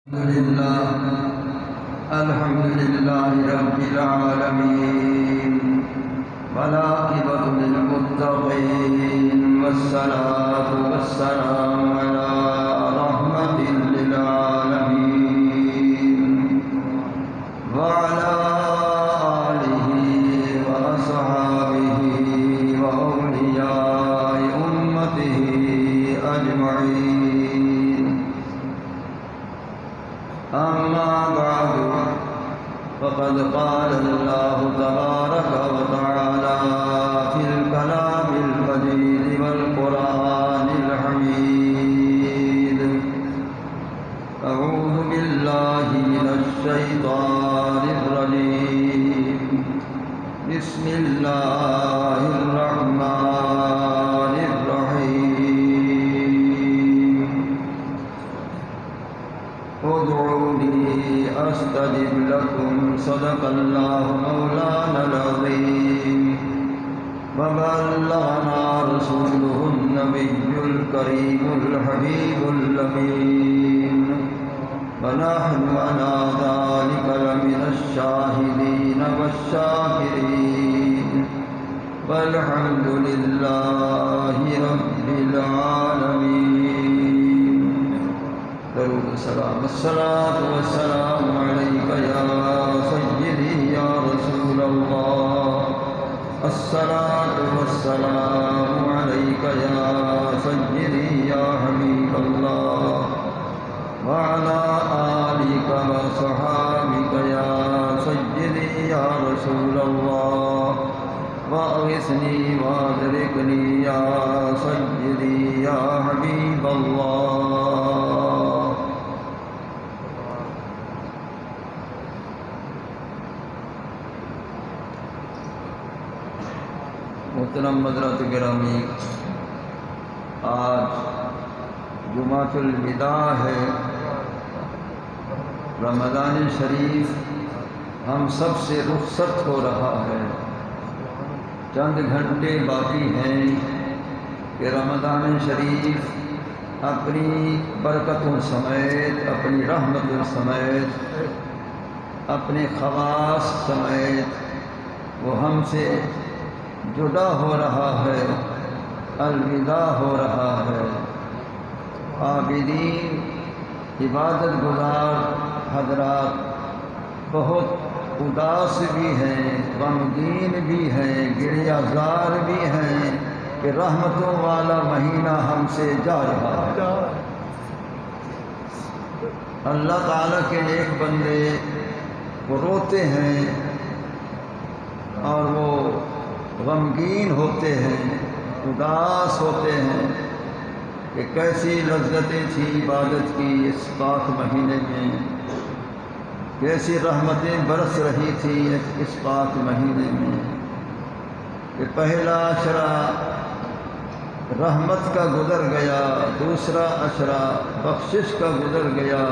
الحمد لله رب العالمين والعاقبة للمتقين والصلاة والسلام على رحمة للعالمين وعلى آله وأصحابه وأولياء أمته أجمعين. أما بعد فقد قال الله تبارك وتعالى في الكلام المجيد والقرآن الحميد: أعوذ بالله من الشيطان الرجيم. بسم الله الرحمن الرحيم. ادعوني أستجب لكم. صدق الله مولانا العظيم. وبلغنا رسوله النبي الكريم الحبيب الأمين. ونحن على ذلك لمن الشاهدين والشاكرين. والحمد لله رب العالمين. درود السلام الصلاة والسلام عليك يا سيدي يا رسول الله. الصلاة والسلام عليك يا سيدي يا حبيب الله. وعلى آلك وصحابك يا سيدي يا رسول الله. وأغثني وأدركني يا سيدي يا حبيب الله. محترم حضرات گرامی، آج جمعۃ الوداع ہے. رمضان شریف ہم سب سے رخصت ہو رہا ہے. چند گھنٹے باقی ہیں کہ رمضان شریف اپنی برکتوں سمیت، اپنی رحمتوں سمیت، اپنے خواص سمیت وہ ہم سے جدا ہو رہا ہے، الوداع ہو رہا ہے. عابدین، عبادت گزار حضرات بہت اداس بھی ہیں، غمگین بھی ہیں، گریہ زار بھی ہیں کہ رحمتوں والا مہینہ ہم سے جا رہا ہے. اللہ تعالیٰ کے نیک بندے وہ روتے ہیں اور وہ غمگین ہوتے ہیں، اداس ہوتے ہیں کہ کیسی لذتیں تھیں عبادت کی اس پاک مہینے میں، کیسی رحمتیں برس رہی تھیں اس پاک مہینے میں کہ پہلا عشرہ رحمت کا گزر گیا، دوسرا عشرہ بخشش کا گزر گیا،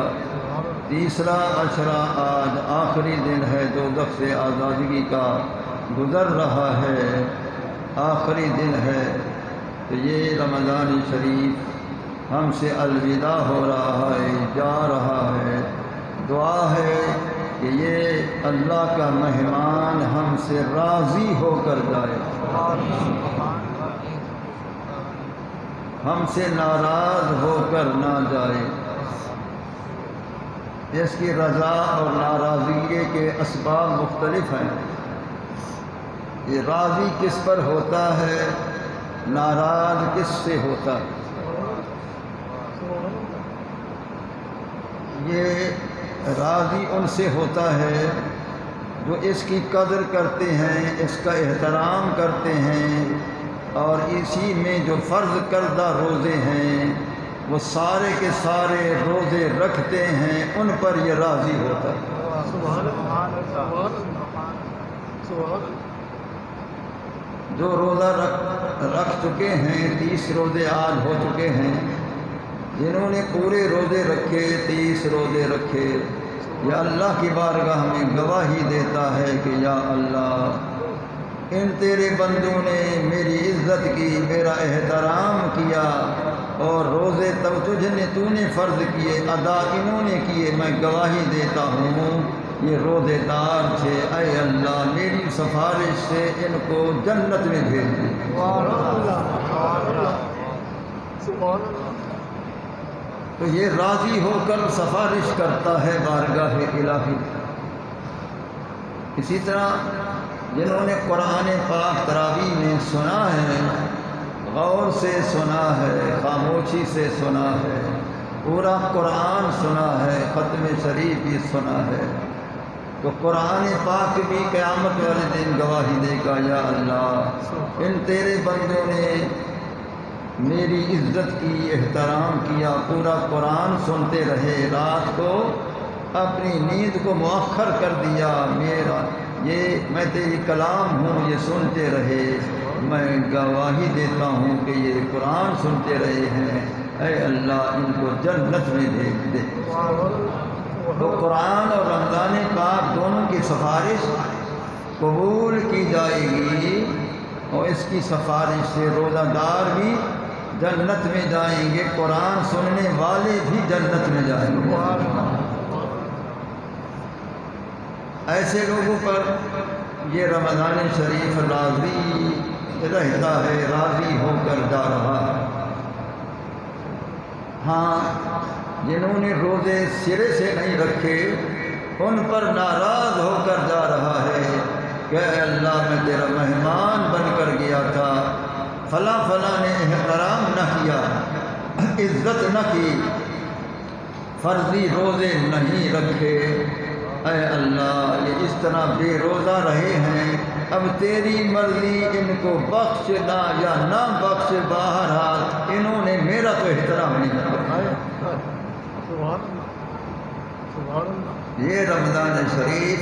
تیسرا عشرہ آج آخری دن ہے دوزخ سے آزادگی کا گزر رہا ہے، آخری دن ہے. تو یہ رمضان شریف ہم سے الوداع ہو رہا ہے، جا رہا ہے. دعا ہے کہ یہ اللہ کا مہمان ہم سے راضی ہو کر جائے، ہم سے ناراض ہو کر نہ جائے. اس کی رضا اور ناراضگی کے اسباب مختلف ہیں. یہ راضی کس پر ہوتا ہے، ناراض کس سے ہوتا ہے؟ یہ راضی ان سے ہوتا ہے جو اس کی قدر کرتے ہیں، اس کا احترام کرتے ہیں، اور اسی میں جو فرض کردہ روزے ہیں وہ سارے کے سارے روزے رکھتے ہیں، ان پر یہ راضی ہوتا ہے. جو روزہ رکھ چکے ہیں، 30 روزے آج ہو چکے ہیں، جنہوں نے پورے روزے رکھے، 30 روزے رکھے، یا اللہ کی بارگاہ میں گواہی دیتا ہے کہ یا اللہ ان تیرے بندوں نے میری عزت کی، میرا احترام کیا، اور روزے تب تو نے فرض کیے، ادا انہوں نے کیے، میں گواہی دیتا ہوں یہ روزے دار تھے، اے اللہ میری سفارش سے ان کو جنت میں بھیج دے۔ تو یہ راضی ہو کر سفارش کرتا ہے بارگاہ الہی۔ اسی طرح جنہوں نے قرآن پاک تراویح میں سنا ہے، غور سے سنا ہے، خاموشی سے سنا ہے، پورا قرآن سنا ہے، ختم شریف بھی سنا ہے، تو قرآن پاک بھی قیامت والے دن گواہی دے گا، یا اللہ ان تیرے بندوں نے میری عزت کی، احترام کیا، پورا قرآن سنتے رہے، رات کو اپنی نیند کو مؤخر کر دیا، میں تیری کلام ہوں، یہ سنتے رہے، میں گواہی دیتا ہوں کہ یہ قرآن سنتے رہے ہیں، اے اللہ ان کو جنت میں بھیج دے۔ تو قرآن اور رمضان پاک دونوں کی سفارش قبول کی جائے گی، اور اس کی سفارش سے روزہ دار بھی جنت میں جائیں گے، قرآن سننے والے بھی جنت میں جائیں گے۔ ایسے لوگوں پر یہ رمضان شریف راضی رہتا ہے، راضی ہو کر جا رہا ہے۔ ہاں جنہوں نے روزے سرے سے نہیں رکھے ان پر ناراض ہو کر جا رہا ہے کہ اے اللہ میں تیرا مہمان بن کر گیا تھا، فلاں فلاں نے احترام نہ کیا، عزت نہ کی، فرضی روزے نہیں رکھے، اے اللہ یہ اس طرح بے روزہ رہے ہیں، اب تیری مرضی ان کو بخشنا یا نہ بخش، بہرحال انہوں نے میرا تو احترام نہیں کیا۔ یہ رمضان شریف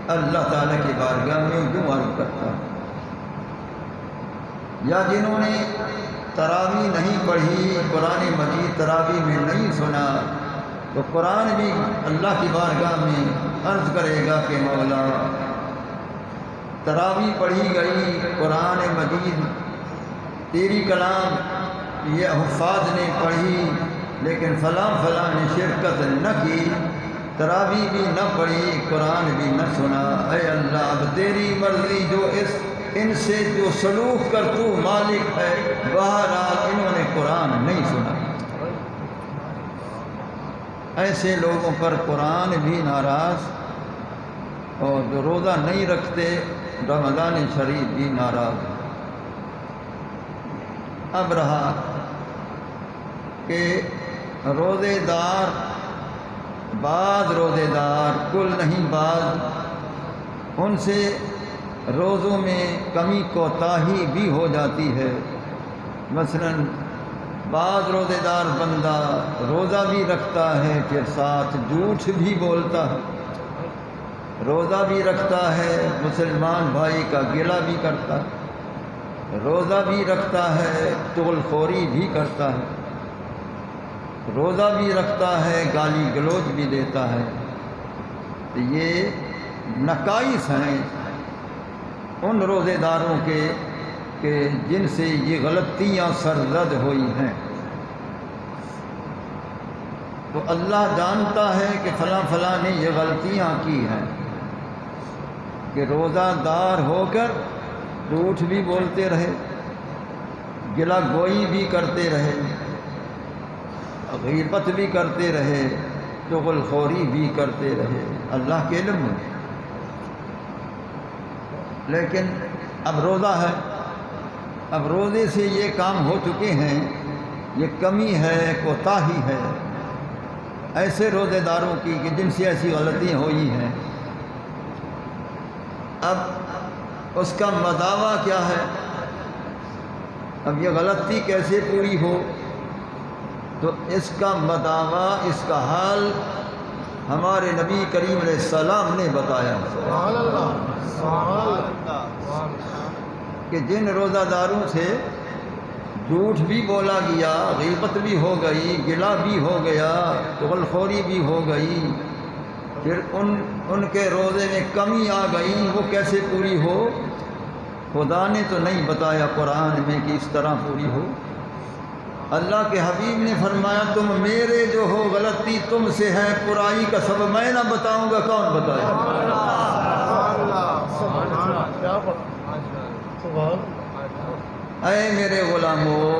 اللہ تعالیٰ کی بارگاہ میں یوں عرض کرتا ہے، یا جنہوں نے تراویح نہیں پڑھی، قرآن مجید تراویح میں نہیں سنا، تو قرآن بھی اللہ کی بارگاہ میں عرض کرے گا کہ مولا تراویح پڑھی گئی، قرآن مجید تیری کلام یہ حفاظ نے پڑھی، لیکن فلاں فلاں نے شرکت نہ کی، تراویح بھی نہ پڑھی، قرآن بھی نہ سنا، اے اللہ اب تیری مرضی، جو ان سے جو سلوک کر تو مالک ہے، بہرحال انہوں نے قرآن نہیں سنا۔ ایسے لوگوں پر قرآن بھی ناراض، اور جو روزہ نہیں رکھتے رمضان شریف بھی ناراض۔ اب رہا کہ روزے دار، بعض روزے دار، کل نہیں بعض، ان سے روزوں میں کمی کوتاہی بھی ہو جاتی ہے۔ مثلا بعض روزے دار بندہ روزہ بھی رکھتا ہے، پھر ساتھ جھوٹ بھی بولتا ہے، روزہ بھی رکھتا ہے، مسلمان بھائی کا گلہ بھی کرتا ہے، روزہ بھی رکھتا ہے، چغل خوری بھی کرتا ہے، روزہ بھی رکھتا ہے، گالی گلوچ بھی دیتا ہے۔ تو یہ نقائص ہیں ان روزے داروں کے کہ جن سے یہ غلطیاں سرزد ہوئی ہیں۔ تو اللہ جانتا ہے کہ فلاں فلاں نے یہ غلطیاں کی ہیں، کہ روزہ دار ہو کر جھوٹ بھی بولتے رہے، گلہ گوئی بھی کرتے رہے، غیبت بھی کرتے رہے، چغل خوری بھی کرتے رہے، اللہ کے علم میں۔ لیکن اب روزہ ہے، اب روزے سے یہ کام ہو چکے ہیں، یہ کمی ہے، کوتاہی ہے ایسے روزے داروں کی کہ جن سے ایسی غلطیاں ہوئی ہیں۔ اب اس کا مداوع کیا ہے؟ اب یہ غلطی کیسے پوری ہو؟ تو اس کا مداوع، اس کا حال ہمارے نبی کریم علیہ السلام نے بتایا کہ جن روزہ داروں سے جھوٹ بھی بولا گیا، غیبت بھی ہو گئی، گلہ بھی ہو گیا، چغل خوری بھی ہو گئی، پھر ان کے روزے میں کمی آ گئی، وہ کیسے پوری ہو؟ خدا نے تو نہیں بتایا قرآن میں کہ اس طرح پوری ہو، اللہ کے حبیب نے فرمایا تم میرے جو ہو غلطی تم سے ہے، برائی کا سبب میں نہ بتاؤں گا کون بتائے؟ اے میرے غلاموں،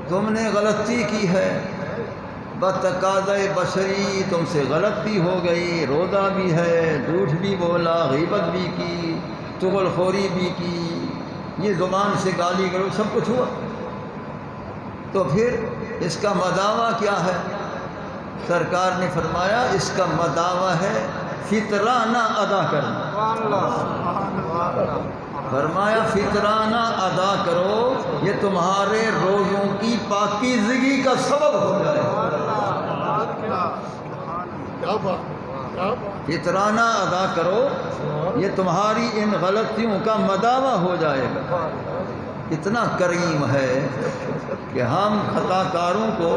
تم نے غلطی کی ہے، بتقاضۂ بشری تم سے غلطی ہو گئی، روزہ بھی ہے، جھوٹ بھی بولا، غیبت بھی کی، چغل خوری بھی کی، یہ زبان سے گالی گلوچ سب کچھ ہوا، تو پھر اس کا مداوع کیا ہے؟ سرکار نے فرمایا اس کا مداوع ہے فطرانہ ادا کرنا۔ فرمایا فطرانہ ادا کرو، یہ تمہارے روزوں کی پاکیزگی کا سبب ہو جائے۔ فطرانہ ادا کرو، یہ تمہاری ان غلطیوں کا مداوع ہو جائے گا۔ اتنا کریم ہے کہ ہم خطا کاروں کو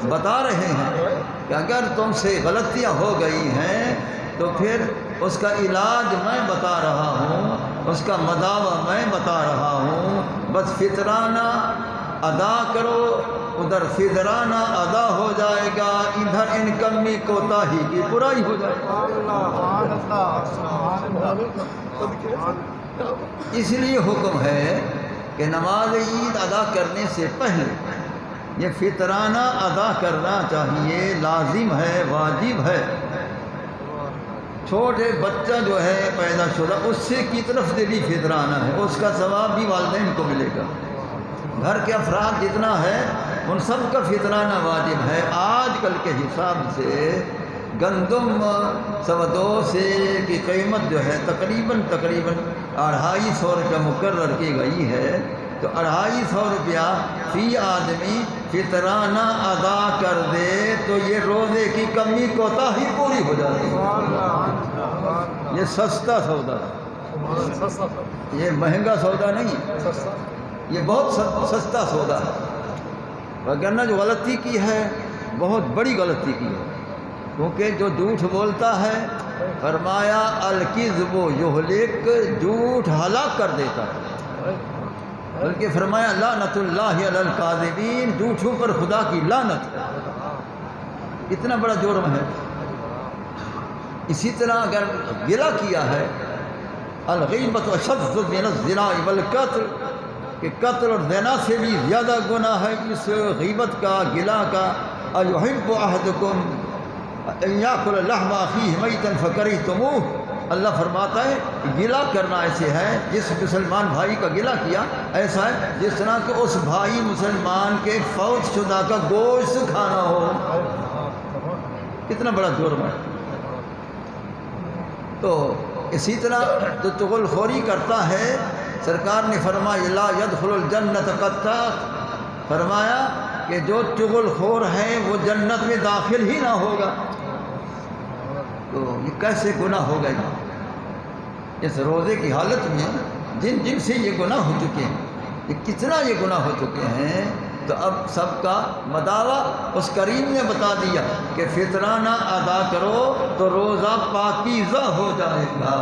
بتا رہے ہیں کہ اگر تم سے غلطیاں ہو گئی ہیں تو پھر اس کا علاج میں بتا رہا ہوں، اس کا مداوع میں بتا رہا ہوں، بس فطرانہ ادا کرو، ادھر فطرانہ ادا ہو جائے گا، ادھر ان کمی کوتاہی کی برائی ہو جائے گا۔ اس لیے حکم ہے کہ نماز عید ادا کرنے سے پہلے یہ فطرانہ ادا کرنا چاہیے، لازم ہے، واجب ہے۔ چھوٹے بچہ جو ہے پیدا شدہ، اس سے کی طرف سے بھی فطرانہ ہے، اس کا ثواب بھی والدین کو ملے گا۔ گھر کے افراد جتنا ہے ان سب کا فطرانہ واجب ہے۔ آج کل کے حساب سے گندم 102 سے کی قیمت جو ہے تقریباً 250 روپیہ مقرر کی گئی ہے، تو 250 روپیہ فی آدمی فطرانہ ادا کر دے تو یہ روزے کی کمی کوتاہی پوری ہو جاتی ہے۔ یہ سستا سودا ہے، یہ مہنگا سودا نہیں ہے، یہ بہت سستا سودا ہے۔ وگرنہ جو غلطی کی ہے بہت بڑی غلطی کی ہے، کیونکہ جو جھوٹ بولتا ہے فرمایا الکذب یہلک، جھوٹ ہلاک کر دیتا ہے، بلکہ فرمایا لعنت اللہ علی الکاذبین، جھوٹوں پر خدا کی لعنت۔ اتنا بڑا جرم ہے۔ اسی طرح اگر گلہ کیا ہے، الغیبۃ اشد من الزنا والقتل، کہ قتل اور زنا سے بھی زیادہ گناہ ہے اس غیبت کا، گلہ کا۔ ایحب احدکم ان یاکل لحم اخیہ میتا فکرہتموہ، اللہ فرماتا ہے گلہ کرنا ایسے ہے، جس مسلمان بھائی کا گلہ کیا ایسا ہے جس طرح کہ اس بھائی مسلمان کے فوت شدہ کا گوشت کھانا ہو۔ کتنا بڑا جرم ہے۔ تو اسی طرح جو چغل خوری کرتا ہے، سرکار نے فرمایا لا يدخل الجنت قطاع، فرمایا کہ جو چغل خور ہے وہ جنت میں داخل ہی نہ ہوگا۔ تو یہ کیسے گناہ ہو گئے اس روزے کی حالت میں؟ جن سے یہ گناہ ہو چکے ہیں، یہ کتنا یہ گناہ ہو چکے ہیں، تو اب سب کا مداوع اس کریم نے بتا دیا کہ فطرانہ ادا کرو تو روزہ پاکیزہ ہو جائے گا۔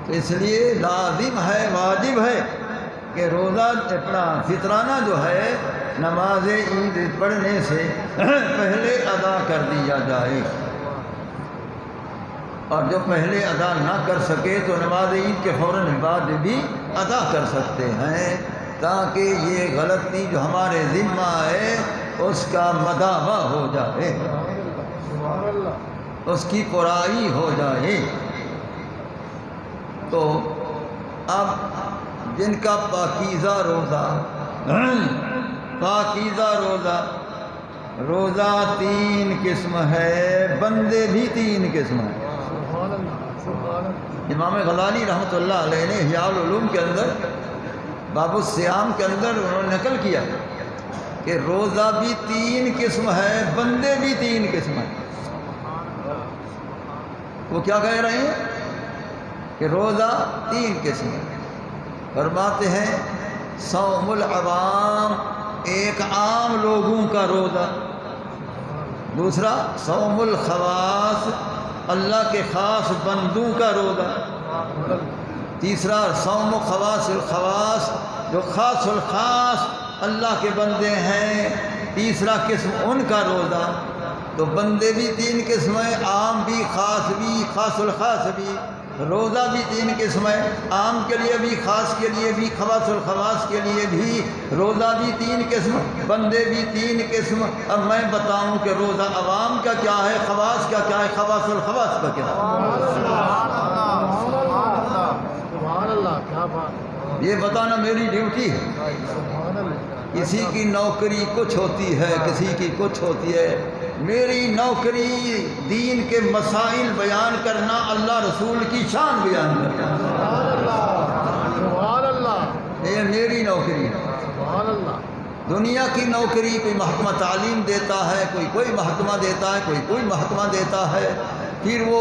تو اس لیے لازم ہے، واجب ہے کہ روزہ اپنا فطرانہ جو ہے نماز عید پڑھنے سے پہلے ادا کر دیا جائے، اور جو پہلے ادا نہ کر سکے تو نماز عید کے فوراً بعد بھی ادا کر سکتے ہیں، تاکہ یہ غلطی جو ہمارے ذمہ ہے اس کا مداوع ہو جائے، اس کی پرائی ہو جائے۔ تو اب جن کا پاکیزہ روزہ، پاکیزہ روزہ 3 قسم ہے، بندے بھی 3 قسم ہیں۔ امام غزالی رحمۃ اللہ علیہ نے احیاء العلوم کے اندر باب الصیام کے اندر انہوں نے نقل کیا کہ روزہ بھی 3 قسم ہے، بندے بھی 3 قسم ہیں۔ وہ کیا کہہ رہے ہیں کہ روزہ 3 قسم ہے۔ فرماتے ہیں صوم العوام، ایک عام لوگوں کا روزہ، دوسرا صوم الخواص، اللہ کے خاص بندوں کا روزہ، تیسرا صوم خواص الخواص، جو خاص الخاص اللہ کے بندے ہیں، تیسرا قسم ان کا روزہ۔ تو بندے بھی تین قسم ہیں، عام بھی، خاص الخاص بھی۔ روزہ بھی تین قسم ہے، عام کے لیے بھی، خاص کے لیے بھی، خواص الخواص کے لیے بھی۔ روزہ بھی تین قسم، بندے بھی تین قسم۔ اب میں بتاؤں کہ روزہ عوام کا کیا ہے، خواص کا کیا ہے، خواص الخواص کا کیا ہے، یہ بتانا میری ڈیوٹی ہے۔ کسی کی نوکری کچھ ہوتی ہے، کسی کی کچھ ہوتی ہے۔ میری نوکری دین کے مسائل بیان کرنا، اللہ رسول کی شان بیان کرنا، یہ میری نوکری ہے۔ دنیا کی نوکری کوئی محکمہ تعلیم دیتا ہے، کوئی محکمہ دیتا ہے، کوئی محکمہ دیتا ہے، پھر وہ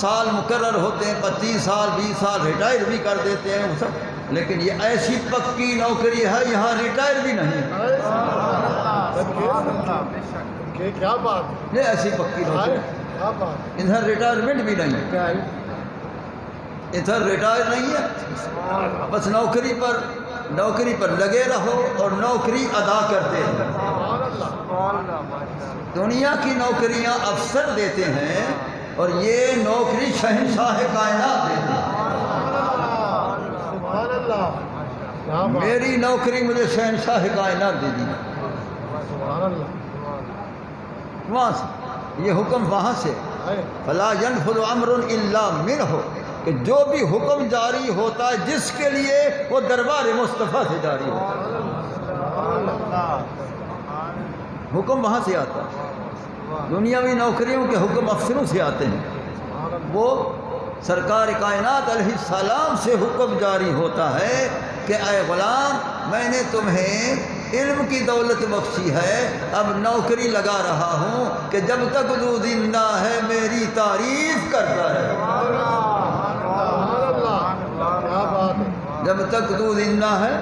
سال مقرر ہوتے ہیں، 25 سال 20 سال ریٹائر بھی کر دیتے ہیں وہ سب۔ لیکن یہ ایسی پکی نوکری ہے، یہاں ریٹائر بھی نہیں، کیا بات، یہ ایسی پکی نوکری، ادھر ریٹائرمنٹ بھی نہیں، ادھر ریٹائر نہیں ہے، بس نوکری پر لگے رہو اور نوکری ادا کرتے رہو۔ دنیا کی نوکریاں افسر دیتے ہیں اور یہ نوکری شہنشاہ کائنات دیتے ہیں۔ میری نوکری مجھے شہنشاہ کائنات دے دی، وہاں سے یہ حکم، وہاں سے فلا ينفذ امر الا منہ، کہ جو بھی حکم جاری ہوتا ہے جس کے لیے، وہ دربار مصطفیٰ سے جاری ہوتا ہے، حکم وہاں سے آتا ہے۔ دنیاوی نوکریوں کے حکم افسروں سے آتے ہیں، وہ سرکار کائنات علیہ السلام سے حکم جاری ہوتا ہے کہ اے غلام، میں نے تمہیں علم کی دولت بخشی ہے، اب نوکری لگا رہا ہوں کہ جب تک تو زندہ ہے میری تعریف کرتا رہے، جب تک تو زندہ ہے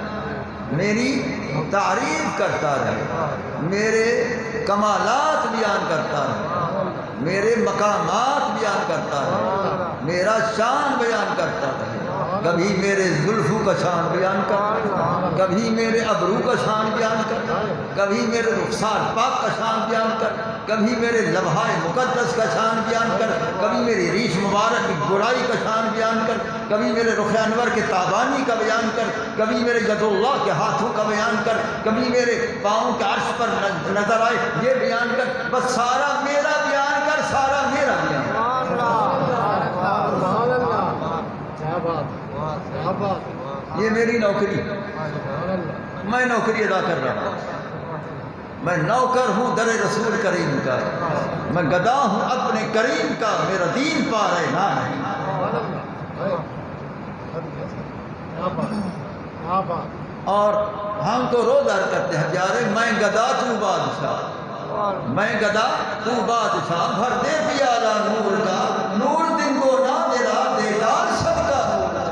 میری تعریف کرتا رہے، میرے کمالات بیان کرتا رہے، میرے مقامات بیان کرتا رہے، میرا شان بیان کرتا رہے، کبھی میرے زلفوں کا شان بیان کر، کبھی میرے ابرو کا شان بیان کر، کبھی میرے رخسار پاک کا شان بیان کر، کبھی میرے لمحۂ مقدس کا شان بیان کر، کبھی میری ریش مبارک کی گوڑائی کا شان بیان کر، کبھی میرے رخ انور کے تابانی کا بیان کر، کبھی میرے ید اللہ کے ہاتھوں کا بیان کر، کبھی میرے پاؤں کے عرش پر نظر آئے یہ بیان کر، بس سارا میرا بیان کر، سارا میرا بیان کر۔ یہ میری نوکری، میں نوکری ادا کر رہا ہوں، میں نوکر ہوں در رسول کریم کا، میں گدا ہوں اپنے کریم کا، میرا دین پا رہے نہ نہیں۔ اور ہم تو روز عرض کرتے ہیں پیارے، میں گدا تو بادشاہ، میں گدا تو بادشاہ، بھر دے پیالہ نور کا، نور دن کو نہ تیرا دیدار سب کا ہوگا۔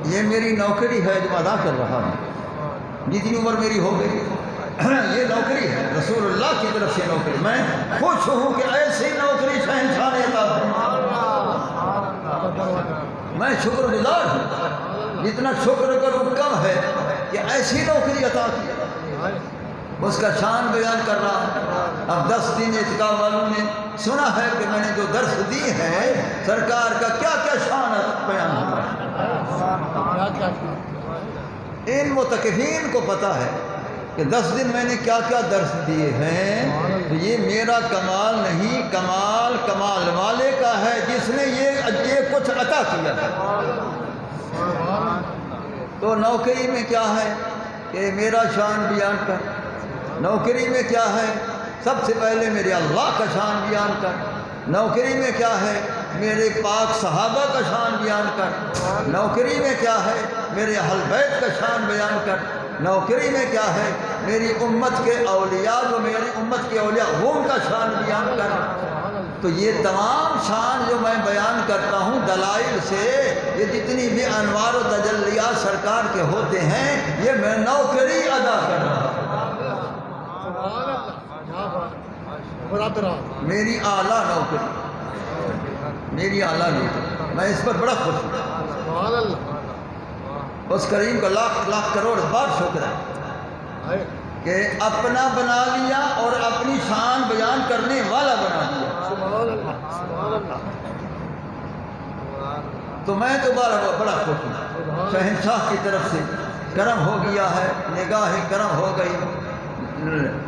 یہ میری نوکری ہے جو ادا کر رہا ہوں، جتنی عمر میری ہو گئی یہ نوکری ہے، رسول اللہ کی طرف سے نوکری۔ میں خوش ہوں کہ ایسی نوکری شہنشاہ نے عطا فرمائی، میں شکر گزار ہوں، جتنا شکر کروں کم ہے کہ ایسی نوکری عطا کی، اس کا شان بیان کر رہا ہوں۔ اب 10 دن اعتکاف والوں نے سنا ہے کہ میں نے جو درس دی ہے سرکار کا کیا کیا شان بیان ہوا ہے، ان متقفین کو پتہ ہے کہ 10 دن میں نے کیا کیا درس دیے ہیں، تو یہ میرا کمال نہیں، کمال والے کا ہے جس نے یہ کچھ عطا کیا ہے۔ تو نوکری میں کیا ہے کہ میرا شان بیان کر، نوکری میں کیا ہے سب سے پہلے میرے اللہ کا شان بیان کر، نوکری میں کیا ہے میرے پاک صحابہ کا شان بیان کر، نوکری میں کیا ہے میرے اہل بیت کا شان بیان کر، نوکری میں کیا ہے میری امت کے اولیاء، جو میری امت کے اولیاء وہ ان کا شان بیان کر۔ تو یہ تمام شان جو میں بیان کرتا ہوں دلائل سے، یہ جتنی بھی انوار و تجلیات سرکار کے ہوتے ہیں، یہ میں نوکری ادا کر رہا ہوں، میری اعلیٰ نوکری، میری اعلیٰ نوکری۔ میں اس پر بڑا خوش ہوں. سبحان اللہ. اس کریم کو لاکھ لاکھ کروڑ بار شکر ہے ہے. کہ اپنا بنا لیا اور اپنی شان بیان کرنے والا بنا دیا. سبحان اللہ. سبحان اللہ. تو میں تو بڑا خوش ہوں. شہنشاہ کی طرف سے کرم ہو گیا ہے، نگاہ کرم ہو گئی،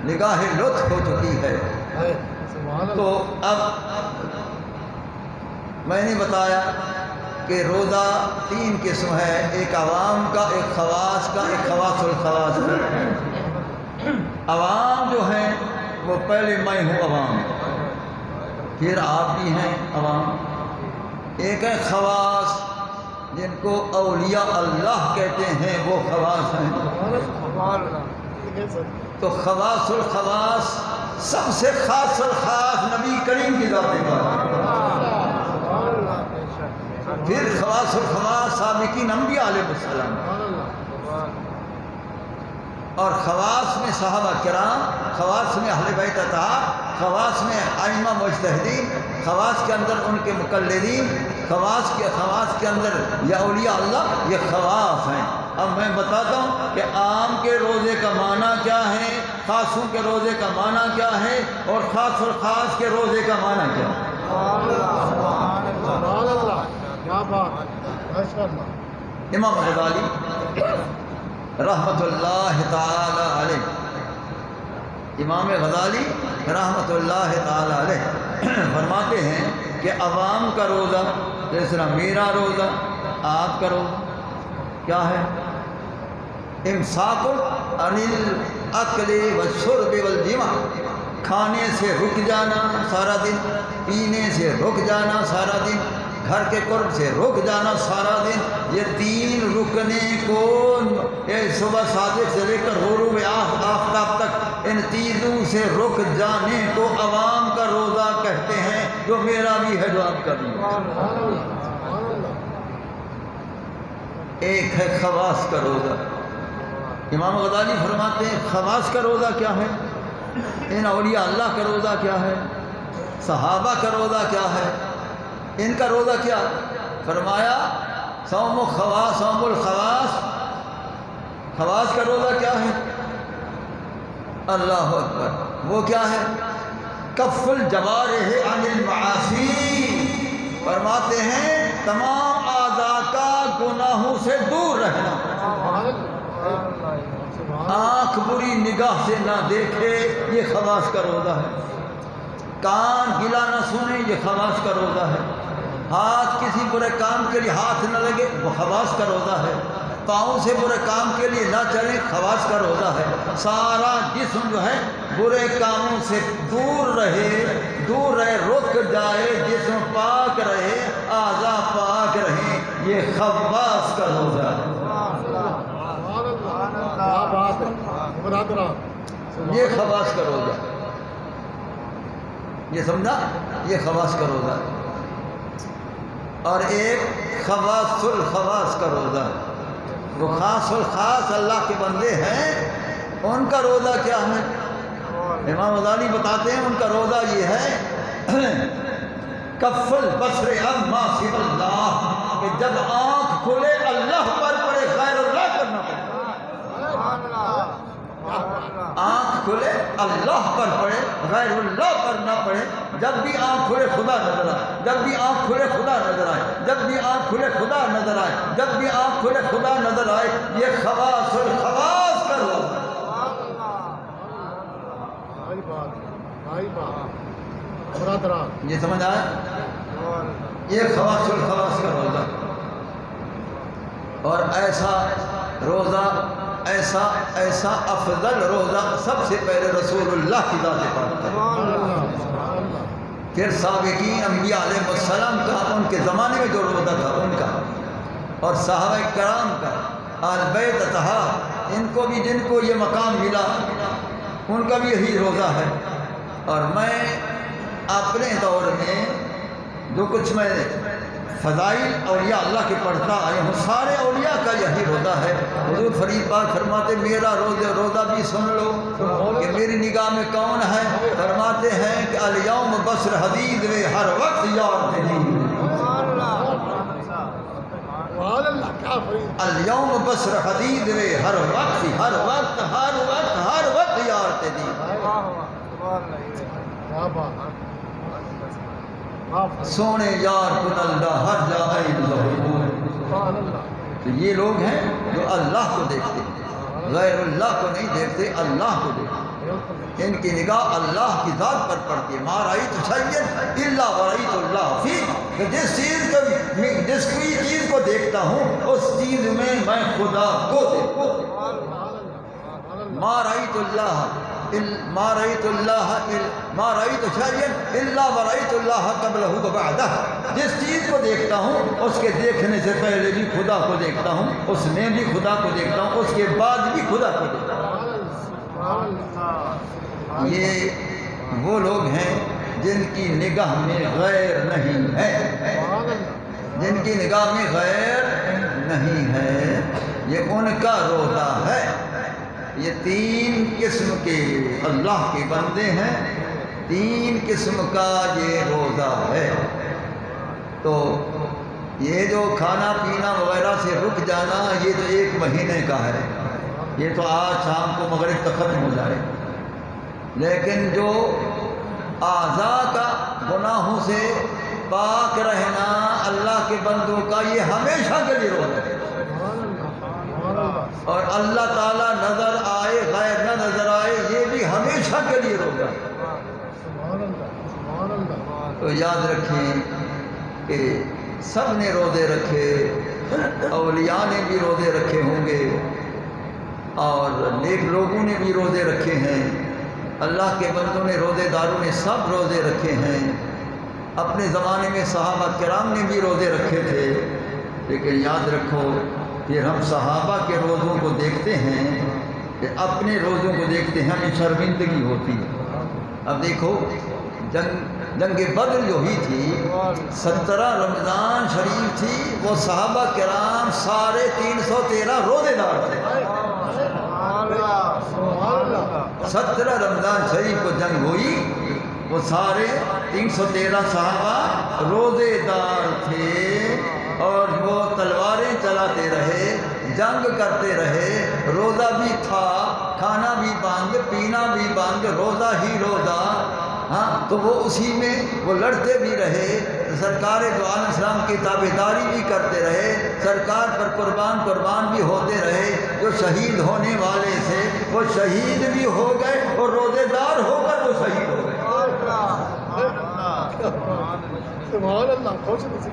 نگاہ لطف ہو چکی ہے. ہے. سبحان تو اللہ. اب میں نے بتایا کہ روزہ 3 قسم ہے، ایک عوام کا، ایک خواص کا، ایک خواص الخواص کا. عوام جو ہیں وہ پہلے میں ہوں عوام، پھر آپ بھی ہیں عوام. ایک ہے خواص جن کو اولیاء اللہ کہتے ہیں، وہ خواص ہیں. سبحان اللہ. ٹھیک ہے سر. تو خواص الخواص سب سے خاص الخاص نبی کریم کی ذات پاک. سبحان اللہ. بے شک. پھر خواص الخواص سابقین انبیاء علیہ السلام، سبحان اللہ. اور خواص میں صحابہ کرام، خواص میں اہل بیت اطہار، خواص میں ائمہ مجتہدین، خواص کے اندر ان کے مقلدین، خواص کے اندر یا اولیاء اللہ، یہ خواص ہیں. اب میں بتاتا ہوں کہ عام کے روزے کا معنی کیا ہے، خاصوں کے روزے کا معنی کیا ہے، اور خاص اور خاص کے روزے کا معنی کیا ہے. سبحان اللہ. کیا بات. ماشاء اللہ. امام غزالی رحمۃ اللہ تعالی علیہ، امام غزالی رحمۃ اللہ تعالی علیہ فرماتے ہیں کہ عوام کا روزہ، جس طرح میرا روزہ، آپ کا روزہ کیا ہے؟ امساک عن الاکل والشرب والجماع، کھانے سے رک جانا سارا دن، پینے سے رک جانا سارا دن، گھر کے قرب سے رک جانا سارا دن. یہ 3 رکنے کو صبح صادق سے لے کر غروب آفتاب تک ان تینوں سے رک جانے کو عوام کا روزہ کہتے ہیں، جو میرا بھی ہے، جو آپ کا بھی ہے. سبحان اللہ. سبحان اللہ. ایک ہے خواص کا روزہ. امام غزالی فرماتے ہیں خواص کا روزہ کیا ہے، ان اولیاء اللہ کا روزہ کیا ہے، صحابہ کا روزہ کیا ہے، ان کا روزہ کیا. فرمایا صوم الخواص، صوم الخواص، خواص کا روزہ کیا ہے؟ اللہ اکبر. وہ کیا ہے؟ کف الجوارح عن المعاصی. فرماتے ہیں تمام اعضاء کا گناہوں سے دور رہنا. سبحان اللہ. آنکھ بری نگاہ سے نہ دیکھے، یہ خواص کا روزہ ہے. کان گلا نہ سنے، یہ خواص کا روزہ ہے. ہاتھ کسی برے کام کے لیے ہاتھ نہ لگے، وہ خواص کا روزہ ہے. پاؤں سے برے کام کے لیے نہ چلے، خواص کا روزہ ہے. سارا جسم جو ہے برے کاموں سے دور رہے، رک جائے، جسم پاک رہے، اعضاء پاک رہیں، یہ خواص کا روزہ ہے. کیا بات ہے برادران. یہ خواص کا روزہ، یہ سمجھا، یہ خواص کا روزہ ہے. اور ایک خواص الخواص کا روزہ ہے. وہ خاص الخاص اللہ کے بندے ہیں، ان کا روزہ کیا ہے؟ امام غزالی بتاتے ہیں ان کا روزہ یہ ہے کف البصر عما سوى اللہ، کہ جب آنکھ کھلے اللہ پر پڑے، غیر اللہ پر نہ پڑے. آنکھ کھلے اللہ پر پڑے، غیر اللہ پر نہ پڑے. جب بھی آنکھ کھلے خدا نظر آئے، جب بھی آنکھ کھلے خدا نظر آئے، جب بھی آنکھ کھلے خدا نظر آئے، جب بھی آنکھ کھلے خدا نظر آئے. یہ خواص الخواص کا روزہ. برادران یہ سمجھ آیا؟ یہ خواص الخواص کا روزہ. اور ایسا روزہ، ایسا افضل روزہ سب سے پہلے رسول اللہ کی ذات پاک کا، پھر سابقین انبیاء علیہ السلام کا، ان کے زمانے میں جو روزہ تھا ان کا، اور صحابہ کرام کا، اہل بیت اطہار، ان کو بھی جن کو یہ مقام ملا ان کا بھی یہی روزہ ہے. اور میں اپنے دور میں جو کچھ میں فضائل اولیاء اللہ کے پڑھتا آیا ہوں، سارے اولیاء کا یہی روزہ ہے. حضور فرید پاک فرماتے میرا روزہ بھی سن لو کہ میری نگاہ میں کون ہے. فرماتے ہیں کہ الیوم بصر حدید و ہر وقت یار تجید. اليوم بسر حدید وے ہر وقت یار تے دی سونے یار کن اللہ ہر جا عین ظہور. تو یہ لوگ ہیں جو اللہ کو دیکھتے ہیں، غیر اللہ کو نہیں دیکھتے، اللہ کو دیکھتے. ان کی نگاہ اللہ کی ذات پر پڑتی ہے. ما رأیت شیئا الا ورأیت اللہ فی. جس چیز کو دیکھتا ہوں اس چیز میں میں خدا کو دیکھتا ہوں. ما رأیت شیئا الا ورأیت اللہ قبلہ و بعدہ. جس چیز کو دیکھتا ہوں اس کے دیکھنے سے پہلے بھی خدا کو دیکھتا ہوں، اس میں بھی خدا کو دیکھتا ہوں، اس کے بعد بھی خدا کو دیکھتا ہوں. یہ وہ لوگ ہیں جن کی نگاہ میں غیر نہیں ہے، جن کی نگاہ میں غیر نہیں ہے. یہ ان کا روزہ ہے. یہ 3 قسم کے اللہ کے بندے ہیں، 3 قسم کا یہ روزہ ہے. تو یہ جو کھانا پینا وغیرہ سے رک جانا یہ تو 1 مہینے کا ہے، یہ تو آج شام کو مغرب تک ختم ہو جائے. لیکن جو اعضاء کا گناہوں سے پاک رہنا اللہ کے بندوں کا یہ ہمیشہ کے لیے روزہ ہے. اور اللہ تعالیٰ نظر آئے غیر نہ نظر آئے یہ بھی ہمیشہ کے لیے روزہ ہے. تو یاد رکھیں کہ سب نے روزے رکھے، اولیاء نے بھی روزے رکھے ہوں گے اور نیک لوگوں نے بھی روزے رکھے ہیں، اللہ کے بندوں نے روزے داروں نے سب روزے رکھے ہیں. اپنے زمانے میں صحابہ کرام نے بھی روزے رکھے تھے. لیکن یاد رکھو پھر ہم صحابہ کے روزوں کو دیکھتے ہیں کہ اپنے روزوں کو دیکھتے ہیں ہمیں شرمندگی ہوتی ہے. اب دیکھو جنگ بدر جو ہی تھی 17 رمضان شریف تھی، وہ صحابہ کرام سارے 313 روزے دار تھے. 17 رمضان شریف کو جنگ ہوئی، وہ سارے 313 صحابہ روزے دار تھے اور وہ تلواریں چلاتے رہے، جنگ کرتے رہے. روزہ بھی تھا، کھانا بھی بند، پینا بھی بند، روزہ ہی روزہ. ہاں تو وہ اسی میں وہ لڑتے بھی رہے، سرکار دو عالم السلام کی تابعداری بھی کرتے رہے، سرکار پر قربان بھی ہوتے رہے. جو شہید ہونے والے تھے وہ شہید بھی ہو گئے اور روزے دار ہو کر وہ شہید ہو گئے.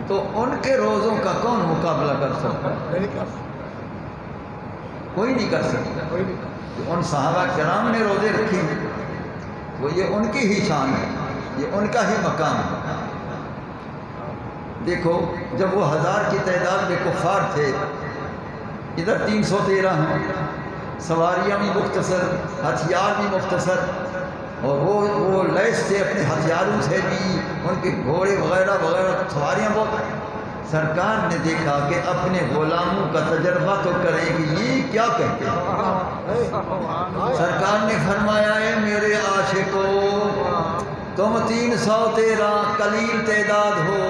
تو ان کے روزوں کا کون مقابلہ کر سکتا؟ کوئی نہیں کر سکتا. ان صحابہ کرام نے روزے رکھی ہیں، وہ یہ ان کی ہی شان ہے، یہ ان کا ہی مقام ہے. دیکھو جب وہ 1000 کی تعداد میں کفار تھے، ادھر 313 ہیں، سواریاں بھی مختصر، ہتھیار بھی مختصر، اور وہ لیس تھے اپنے ہتھیاروں سے بھی، ان کے گھوڑے وغیرہ سواریاں بہت. سرکار نے دیکھا کہ اپنے غلاموں کا تجربہ تو کریں کہ یہ کیا کہتے ہیں. سرکار نے فرمایا ہے میرے عاشقو، تم 313 قلیل تعداد ہو،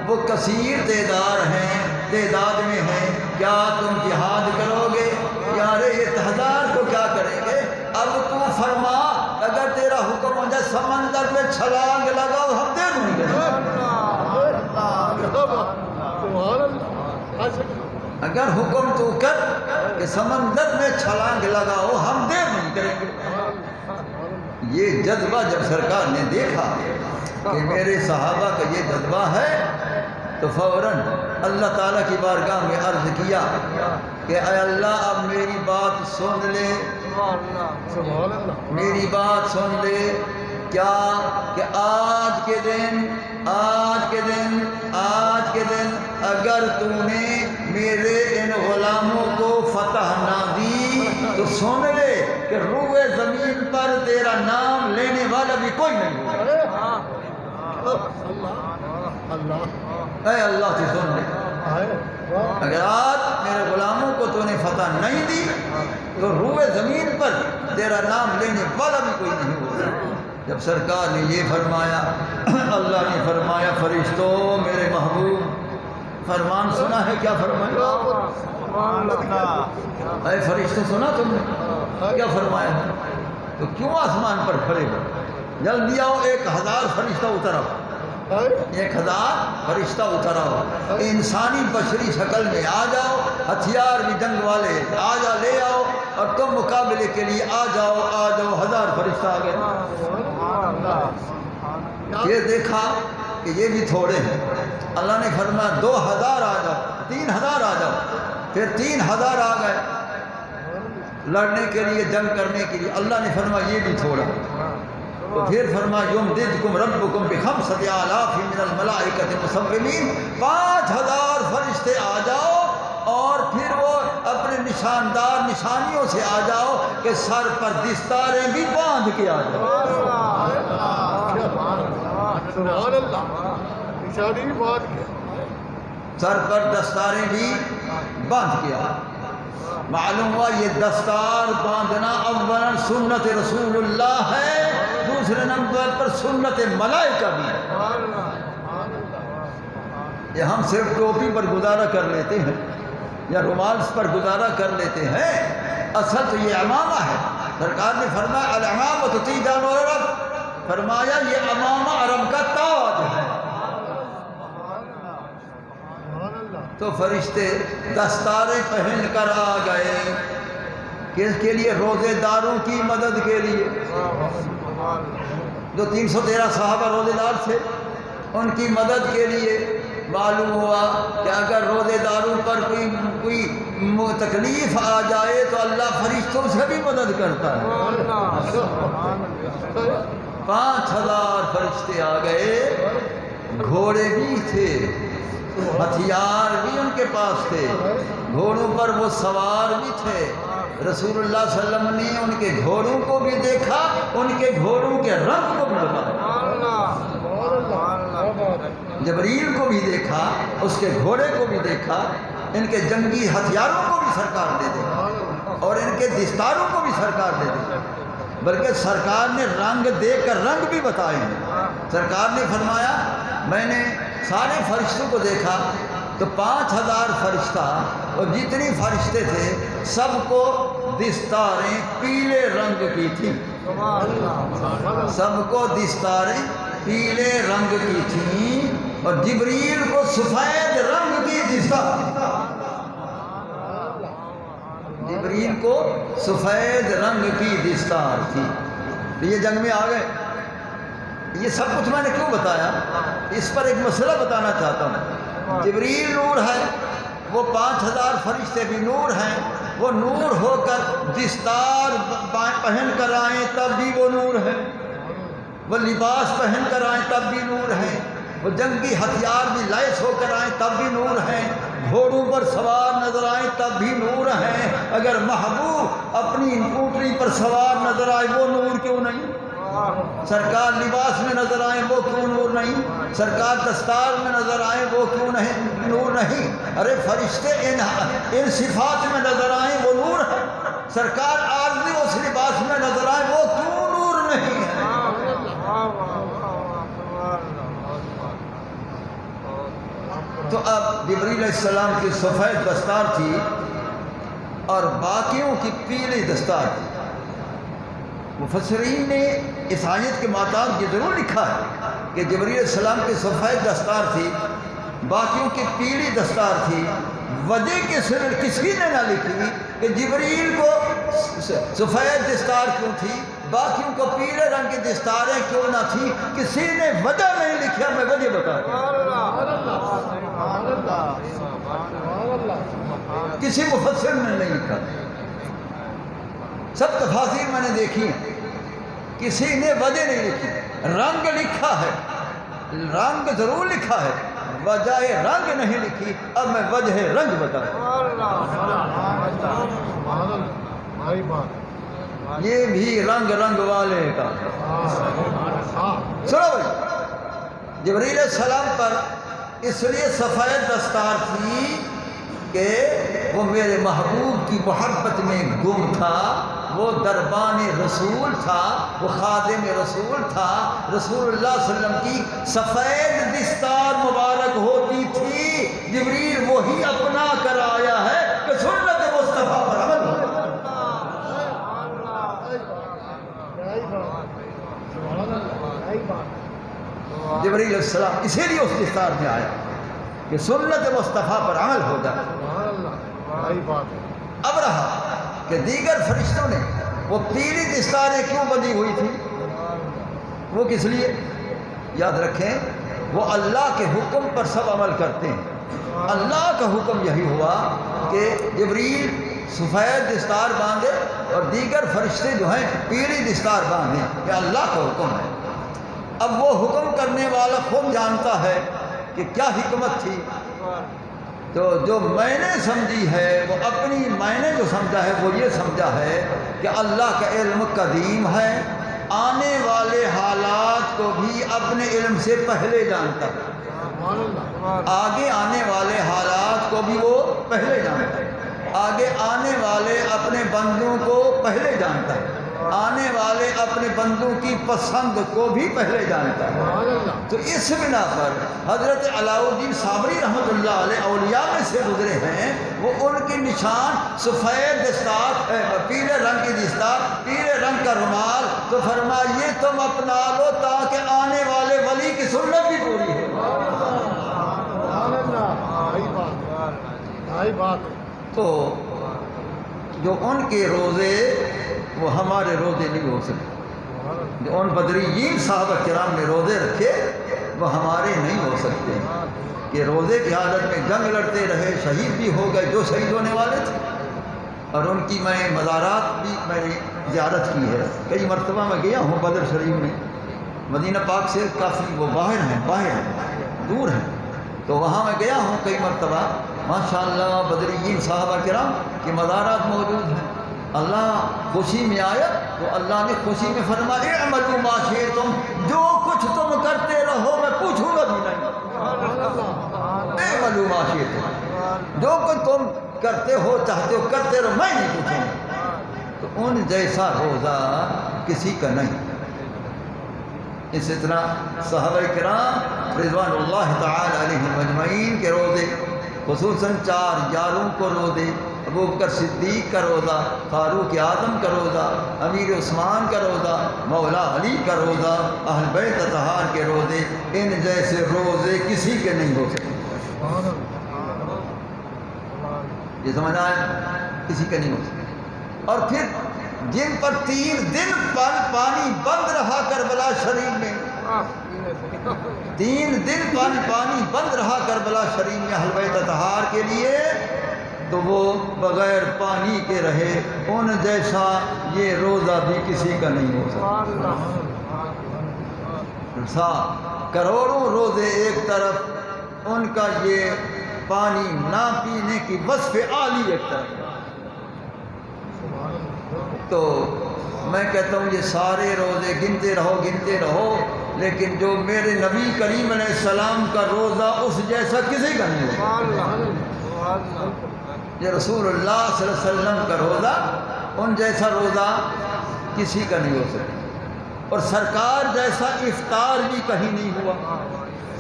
وہ کثیر تعداد میں ہیں، کیا تم جہاد کرو گے؟ یار یہ 1000 کو کیا کریں گے؟ اب تو فرما اگر تیرا حکم ہو جائے سمندر میں چھلانگ لگاؤ ہم دے دوں گے. اگر حکم تو کر کہ سمندر میں چھلانگ لگاؤ ہم دیر نہیں کریں گے. یہ جذبہ جب سرکار نے دیکھا کہ میرے صحابہ کا یہ جذبہ ہے تو فوراً اللہ تعالیٰ کی بارگاہ میں عرض کیا کہ اے اللہ اب میری بات سن لے، میری بات سن لے. کیا کہ آج کے دن اگر تو نے میرے ان غلاموں کو فتح نہ دی تو سن لے کہ روئے زمین پر تیرا نام لینے والا بھی کوئی نہیں ہوگا. اے اللہ سے سن لے، اگر آج میرے غلاموں کو تو نے فتح نہیں دی تو روئے زمین پر تیرا نام لینے والا بھی کوئی نہیں ہوگا. جب سرکار نے یہ فرمایا، اللہ نے فرمایا فرشتوں میرے محبوب فرمان سنا ہے کیا فرمایا؟ اے فرشتوں سنا تم نے کیا فرمایا ہے؟ تو کیوں آسمان پر کھڑے ہو؟ جلدی آؤ، 1000 فرشتہ اترا، 1000 فرشتہ اترا ہو، انسانی بشری شکل میں آ جاؤ، ہتھیار بھی جنگ والے آ جا لے آؤ، اور تم مقابلے کے لیے آ جاؤ 1000 فرشتہ آ گئے۔ یہ دیکھا کہ یہ بھی تھوڑے ہیں، اللہ نے فرمایا 2000 آ جاؤ، 3000 آ جاؤ، پھر 3000 آ گئے لڑنے کے لیے، جنگ کرنے کے لیے۔ اللہ نے فرمایا یہ بھی تھوڑا، تو پھر فرمایا یمددکم ربکم بخمسۃ آلاف من الملائکۃ مسومین، 5000 فرشتے آ جاؤ، اور پھر وہ اپنے نشاندار نشانیوں سے آ جاؤ کہ سر پر دستاریں بھی باندھ کے آ جاؤ۔ سبحان اللہ، نشانی بھی بات کیا، سر پر دستاریں بھی باندھ کے آ جاؤ۔ معلوم ہوا یہ دستار باندھنا اولا سنت رسول اللہ ہے، دوسرے نمبر پر سنت ملائکہ بھی ہے۔ یہ ہم صرف ٹوپی پر گزارا کر لیتے ہیں یا رومال پر گزارا کر لیتے ہیں، اصل تو یہ عمامہ ہے۔ سرکار نے فرمایا العمامۃ تیجان العرب، فرمایا یہ عمامہ عرب کا تاج ہے۔ تو فرشتے دستاریں پہن کر آ گئے، کس کے لیے؟ روزے داروں کی مدد کے لیے۔ جو 313 صحابہ روزے دار تھے، ان کی مدد کے لیے۔ معلوم ہوا کہ اگر روزے داروں پر کوئی تکلیف آ جائے تو اللہ فرشتوں سے بھی مدد کرتا ہے۔ 5000 فرشتے آ گئے، گھوڑے بھی تھے، ہتھیار بھی ان کے پاس تھے، گھوڑوں پر وہ سوار بھی تھے۔ رسول اللہ صلی اللہ علیہ وسلم نے ان کے گھوڑوں کو بھی دیکھا، ان کے گھوڑوں کے رنگ کو بھی بتایا۔ جبریل کو بھی دیکھا، اس کے گھوڑے کو بھی دیکھا، ان کے جنگی ہتھیاروں کو بھی سرکار نے دیکھا، اور ان کے دستاروں کو بھی سرکار نے دیکھا، بلکہ سرکار نے رنگ دیکھ کر رنگ بھی بتائے ہیں۔ سرکار نے فرمایا میں نے سارے فرشتوں کو دیکھا تو 5000 فرشتہ اور جتنی فرشتے تھے سب کو دستاریں پیلے رنگ کی تھیں، سب کو دستاریں پیلے رنگ کی تھیں، اور جبریل کو سفید رنگ کی دستار، جبریل کو سفید رنگ کی دستار تھی۔ تو یہ جنگ میں آ گئے۔ یہ سب کچھ میں نے کیوں بتایا؟ اس پر ایک مسئلہ بتانا چاہتا ہوں۔ جبریل نور ہے، وہ 5000 فرشتے بھی نور ہیں، وہ نور ہو کر دستار پہن کر آئیں تب بھی وہ نور ہے، وہ لباس پہن کر آئیں تب بھی نور ہیں، وہ جنگی ہتھیار بھی لیس ہو کر آئیں تب بھی نور ہیں، گھوڑوں پر سوار نظر آئیں تب بھی نور ہیں۔ اگر محبوب اپنی اونٹنی پر سوار نظر آئے وہ نور کیوں نہیں؟ سرکار لباس میں نظر آئیں وہ کیوں نور نہیں؟ سرکار دستار میں نظر آئیں وہ کیوں نہیں نور نہیں؟ ارے فرشتے ان صفات میں نظر آئیں وہ نور ہے، سرکار عارضی اس لباس میں نظر آئیں وہ کیوں نور نہیں ہے؟ تو اب جبریل علیہ السلام کی سفید دستار تھی اور باقیوں کی پیلی دستار تھی۔ مفسرین نے اس آیت کے ماتحت یہ ضرور لکھا ہے کہ جبریل علیہ السلام کی سفید دستار تھی، باقیوں کی پیلی دستار تھی۔ وجہ کے صرف کسی نے نہ لکھی کہ جبریل کو سفید دستار کیوں تھی، باقیوں کو پیلے رنگ کی دستاریں کیوں نہ تھی، کسی نے وجہ نہیں لکھا، میں وجہ بتا دوں، کسی مفسر نے نہیں لکھا۔ سب تفاسیر میں نے دیکھی، کسی نے وجہ نہیں لکھی۔ رنگ لکھا ہے، رنگ ضرور لکھا ہے، وجہ رنگ نہیں لکھی۔ اب میں وجہ رنگ بتاؤں، یہ بھی رنگ رنگ والے کا۔ سنو بھائی، جبریل علیہ السلام پر اس لیے سفید دستار تھی کہ وہ میرے محبوب کی محبت میں گم تھا، وہ دربان رسول تھا، وہ خادم رسول تھا۔ رسول اللہ صلی اللہ علیہ وسلم کی سفید دستار مبارک ہوتی تھی جبریل وہی اپنا کر آیا ہے کہ سنت مصطفیٰ پر عمل ہو۔ جبریل علیہ السلام اسی لیے اس دستار میں آیا کہ سنت مصطفیٰ پر عمل ہو جائے۔ اب رہا کہ دیگر فرشتوں نے وہ پیلی دستاریں کیوں بندھی ہوئی تھی، وہ کس لیے؟ یاد رکھیں وہ اللہ کے حکم پر سب عمل کرتے ہیں۔ اللہ کا حکم یہی ہوا کہ جبریل سفید دستار باندھے اور دیگر فرشتے جو ہیں پیلی دستار باندھیں، یہ اللہ کا حکم ہے۔ اب وہ حکم کرنے والا خود جانتا ہے کہ کیا حکمت تھی، تو جو میں نے سمجھی ہے وہ اپنی میں نے جو سمجھا ہے وہ یہ سمجھا ہے کہ اللہ کا علم قدیم ہے، آنے والے حالات کو بھی اپنے علم سے پہلے جانتا ہے، آگے آنے والے حالات کو بھی وہ پہلے جانتا ہے، آگے آنے والے اپنے بندوں کو پہلے جانتا ہے، آنے والے اپنے بندوں کی پسند کو بھی پہلے جانتا ہے۔ تو اس بنا پر حضرت علاء الدین صابری رحمۃ اللہ علیہ اولیاء میں سے گزرے ہیں، وہ ان کی نشان سفید دستار، پیلے رنگ کی دستار، پیلے رنگ کا رومال، تو فرمایا یہ تم اپنا لو تاکہ آنے والے ولی کی سنت بھی پوری ہو۔ تو جو ان کے روزے وہ ہمارے روزے نہیں ہو سکتے، جو ان بدریین صحابہ کرام نے روزے رکھے وہ ہمارے نہیں ہو سکتے، کہ روزے کی حالت میں جنگ لڑتے رہے، شہید بھی ہو گئے جو شہید ہونے والے تھے، اور ان کی میں مزارات بھی میں نے زیارت کی ہے، کئی مرتبہ میں گیا ہوں بدر شریف میں، مدینہ پاک سے کافی وہ باہر ہیں دور ہیں، تو وہاں میں گیا ہوں کئی مرتبہ، ماشاءاللہ بدریین صحابہ کرام کی مزارات موجود ہیں۔ اللہ خوشی میں آیا تو اللہ نے خوشی میں فرمایا اعملوا ما شئتم، جو کچھ تم کرتے رہو میں پوچھوں گا بھی نہیں، اعملوا ما شئتم، جو کچھ تم کرتے ہو چاہتے ہو کرتے رہو میں نہیں پوچھوں گا۔ تو ان جیسا روزہ کسی کا نہیں۔ اسی طرح صحابہ کرام رضوان اللہ تعالی علیہم اجمعین کے روزے، خصوصاً 4 یاروں کو روزے، ابوبکر صدیق کا روزہ، فاروق اعظم کا روزہ، امیر عثمان کا روزہ، مولا علی کا روزہ، اہل بیت اطہار کے روزے، ان جیسے روزے کسی کے نہیں ہو سکتے۔ یہ سمجھ آئے؟ کسی کے نہیں ہو سکتے۔ اور پھر جن پر 3 دن پانی بند رہا کربلا شریف میں، 3 دن پانی بند رہا کربلا شریف میں اہل بیت اطہار کے لیے، تو وہ بغیر پانی کے رہے، ان جیسا یہ روزہ بھی کسی کا نہیں ہو سکتا۔ کروڑوں روزے ایک طرف، ان کا یہ پانی نہ پینے کی وصف عالی ایک طرف۔ تو میں کہتا ہوں یہ سارے روزے گنتے رہو، لیکن جو میرے نبی کریم علیہ السلام کا روزہ اس جیسا کسی کا نہیں ہوگا۔ یہ رسول اللہ صلی اللہ علیہ وسلم کا روزہ ان جیسا روزہ کسی کا نہیں ہو سکتا، اور سرکار جیسا افطار بھی کہیں نہیں ہوا،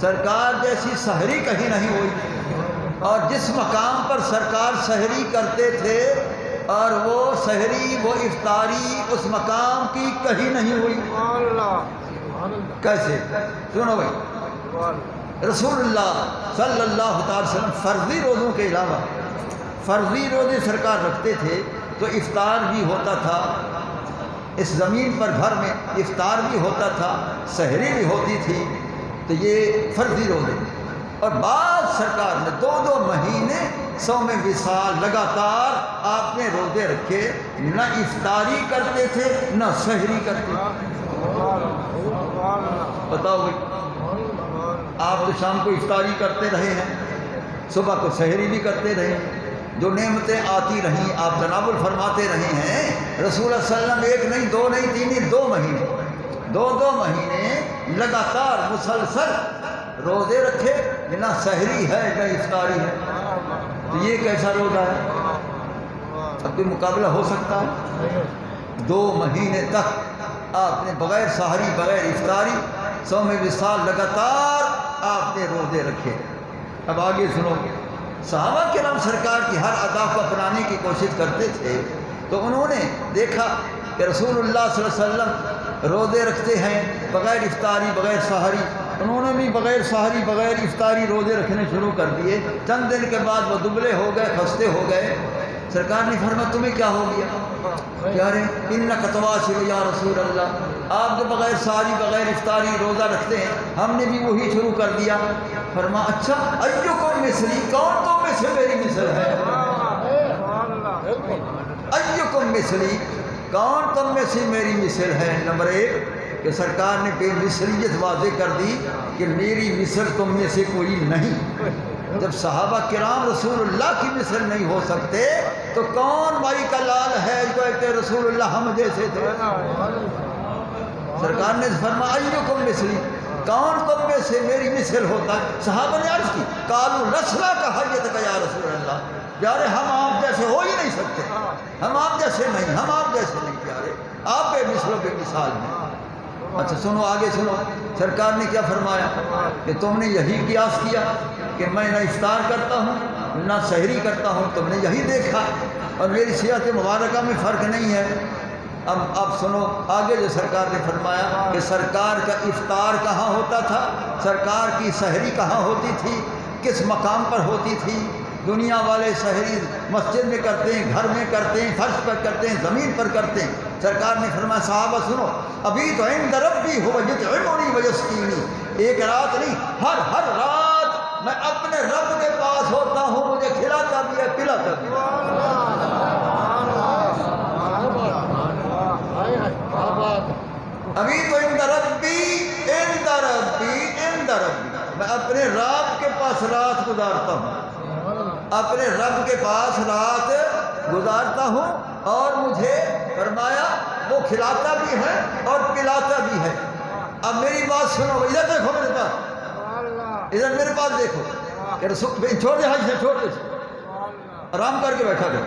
سرکار جیسی سحری کہیں نہیں ہوئی، اور جس مقام پر سرکار سحری کرتے تھے اور وہ سحری وہ افطاری اس مقام کی کہیں نہیں ہوئی۔ کیسے؟ سنو بھائی، رسول اللہ صلی اللہ تعالی وسلم فرضی روزوں کے علاوہ فرضی روزے سرکار رکھتے تھے، تو افطار بھی ہوتا تھا، اس زمین پر گھر میں افطار بھی ہوتا تھا، سحری بھی ہوتی تھی، تو یہ فرضی روزے۔ اور بعض سرکار نے 2 مہینے صوم وصال لگاتار آپ نے روزے رکھے، نہ افطاری کرتے تھے نہ سحری کرتے تھے۔ بتاؤ بھائی، آپ تو شام کو افطاری کرتے رہے ہیں، صبح کو سحری بھی کرتے رہے ہیں، جو نعمتیں آتی رہیں آپ تناول فرماتے رہے ہیں۔ رسول اللہ صلی اللہ علیہ وسلم 1 نہیں 2 نہیں 3 نہیں 2 مہینے 2 مہینے لگاتار مسلسل روزے رکھے، نہ سحری ہے نہ افطاری ہے، تو یہ کیسا روزہ ہے؟ اب کوئی مقابلہ ہو سکتا ہے؟ 2 مہینے تک آپ نے بغیر سحری بغیر افطاری صوم وصال لگاتار آپ نے روزے رکھے۔ اب آگے سنو، صحابہ کرام سرکار کی ہر ادا کو اپنانے کی کوشش کرتے تھے، تو انہوں نے دیکھا کہ رسول اللہ صلی اللہ علیہ وسلم روزے رکھتے ہیں بغیر افطاری بغیر سحری، انہوں نے بھی بغیر سحری بغیر افطاری روزے رکھنے شروع کر دیے۔ چند دن کے بعد وہ دبلے ہو گئے، خستے ہو گئے۔ سرکار نے فرمایا تمہیں کیا ہو گیا؟ کیا رہے انک تواصل یا رسول اللہ، آپ تو بغیر سحری بغیر افطاری روزہ رکھتے ہیں، ہم نے بھی وہی شروع کر دیا۔ فرمایا اچھا ایکم مثلی، کون تم میں سے میری مثل ہے؟ ایکم مثلی، کون تم میں سے میری مثل ہے؟ نمبر ایک کہ سرکار نے بے مثلیت واضح کر دی کہ میری مثل تم میں سے کوئی نہیں۔ جب صحابہ کرام رسول اللہ کی مثل نہیں ہو سکتے تو کون مائی کا لال ہے جو کہ رسول اللہ ہم جیسے تھے؟ سرکار نے فرمایا ایکم مثلی، کون تم میں سے میری مثل ہوتا ہے؟ صحابہ نے عرض کی قالوا نسلا کا حیت کا یا رسول اللہ، پیارے ہم آپ جیسے ہو ہی نہیں سکتے، ہم آپ جیسے نہیں، ہم آپ جیسے نہیں پیارے، آپ بے مثل و بے مثال ہیں۔ اچھا سنو آگے سنو، سرکار نے کیا فرمایا کہ تم نے یہی قیاس کیا کہ میں نہ افطار کرتا ہوں نہ سحری کرتا ہوں، تم نے یہی دیکھا اور میری صحت مبارکہ میں فرق نہیں ہے۔ اب سنو آگے جو سرکار نے فرمایا کہ سرکار کا افطار کہاں ہوتا تھا، سرکار کی سحری کہاں ہوتی تھی، کس مقام پر ہوتی تھی؟ دنیا والے سحری مسجد میں کرتے ہیں، گھر میں کرتے ہیں، فرش پر کرتے ہیں، زمین پر کرتے ہیں۔ سرکار نے فرمایا صحابہ سنو ابھی تو عند ربی هو یطعمنی ویسقینی، ایک رات نہیں ہر رات میں اپنے رب کے پاس ہوتا ہوں، مجھے کھلاتا بھی ہے پلاتا بھی ہے۔ ابھی تو عند ربی میں اپنے رب کے پاس رات گزارتا ہوں، اپنے رب کے پاس رات گزارتا ہوں، اور مجھے فرمایا وہ کھلاتا بھی ہے اور پلاتا بھی ہے۔ اب میری بات سنو، ادھر دیکھو میرے پاس، ادھر میرے پاس دیکھو کہ چھوڑ دے حج سے، چھوڑ دے، آرام کر کے بیٹھا گیا۔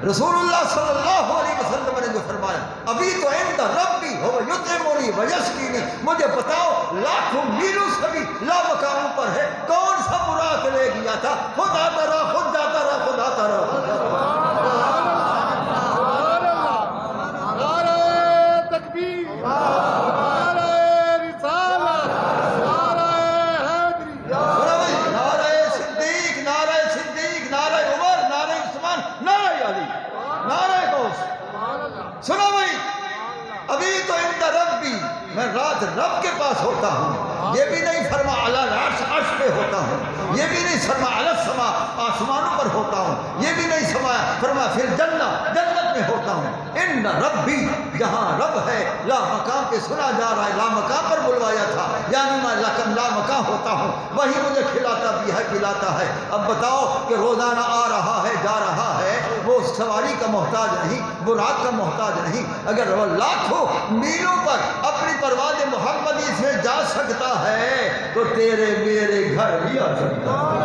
رسول اللہ صلی اللہ علیہ وسلم نے جو فرمایا ابھی تو عند ربی هو یطعمنی ویسقینی، مجھے بتاؤ لاکھوں میلوں سے بھی لا مقاموں پر ہے کون سا براق لے گیا تھا؟ خود آتا رہا، خود جاتا رہا، خود آتا رہا۔ سنو بھائی ابھی تو عند ربی میں رات رب کے پاس ہوتا ہوں، یہ بھی نہیں فرما اعلیٰ عرش پہ ہوتا ہوں، یہ بھی نہیں فرما اعلیٰ السماء آسمانوں پر ہوتا ہوں، یہ بھی نہیں فرما پھر جنت میں ہوتا ہوں۔ ان ربی جہاں رب ہے لا مقام پہ سنا جا رہا ہے، لا مقام پر بلوایا تھا، یعنی میں لا مقام ہوتا ہوں، وہی مجھے کھلاتا بھی ہے پلاتا ہے۔ اب بتاؤ کہ روزانہ آ رہا ہے جا رہا ہے، وہ سواری کا محتاج نہیں، براق کا محتاج نہیں۔ اگر وہ لاکھوں میلوں پر اپنی پرواز محمدی سے جا سکتا ہے تو تیرے میرے گھر بھی آ سکتا ہے۔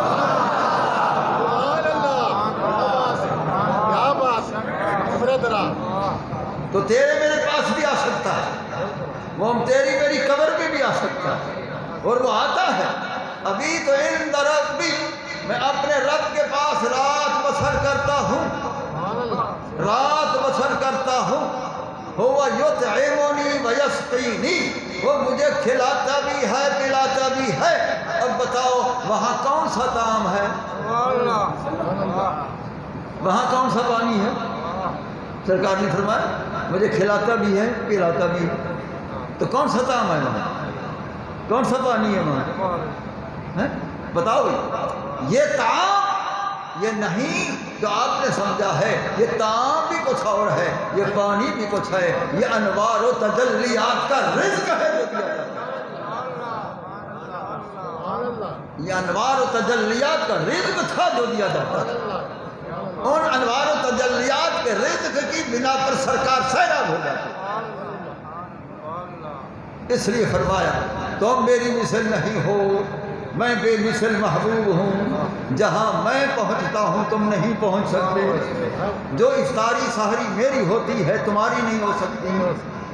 تو تیرے میرے پاس بھی آ سکتا ہے، وہ تیری میری قبر پہ بھی آ سکتا ہے، اور وہ آتا ہے۔ ابھی تو عند ربی میں اپنے رب کے پاس رات بسر کرتا ہوں، رات بسر کرتا ہوں، ہوا یطعمنی ویسقینی، وہ مجھے کھلاتا بھی ہے پلاتا بھی ہے۔ اب بتاؤ وہاں کون سا طعام ہے، وہاں کون سا پانی ہے؟ سرکار نے فرمایا مجھے کھلاتا بھی ہے پلاتا بھی ہے، تو کون سا طعام ہے وہاں، کون سا پانی ہے وہاں؟ بتاؤ یہ طعام یہ نہیں جو آپ نے سمجھا ہے، یہ طعام بھی کچھ اور ہے، یہ پانی بھی کچھ ہے، یہ انوار و تجلیات کا رزق ہے جو دیا جاتا ہے، یہ انوار و تجلیات کا رزق تھا جو دیا جاتا تھا۔ ان انوار و تجلیات کے رزق کی بنا پر سرکار سیراب ہو جاتی، اس لیے فرمایا تم میری مثل نہیں ہو، میں بے مثل محبوب ہوں، جہاں میں پہنچتا ہوں تم نہیں پہنچ سکتے، جو افطاری سحری میری ہوتی ہے تمہاری نہیں ہو سکتی،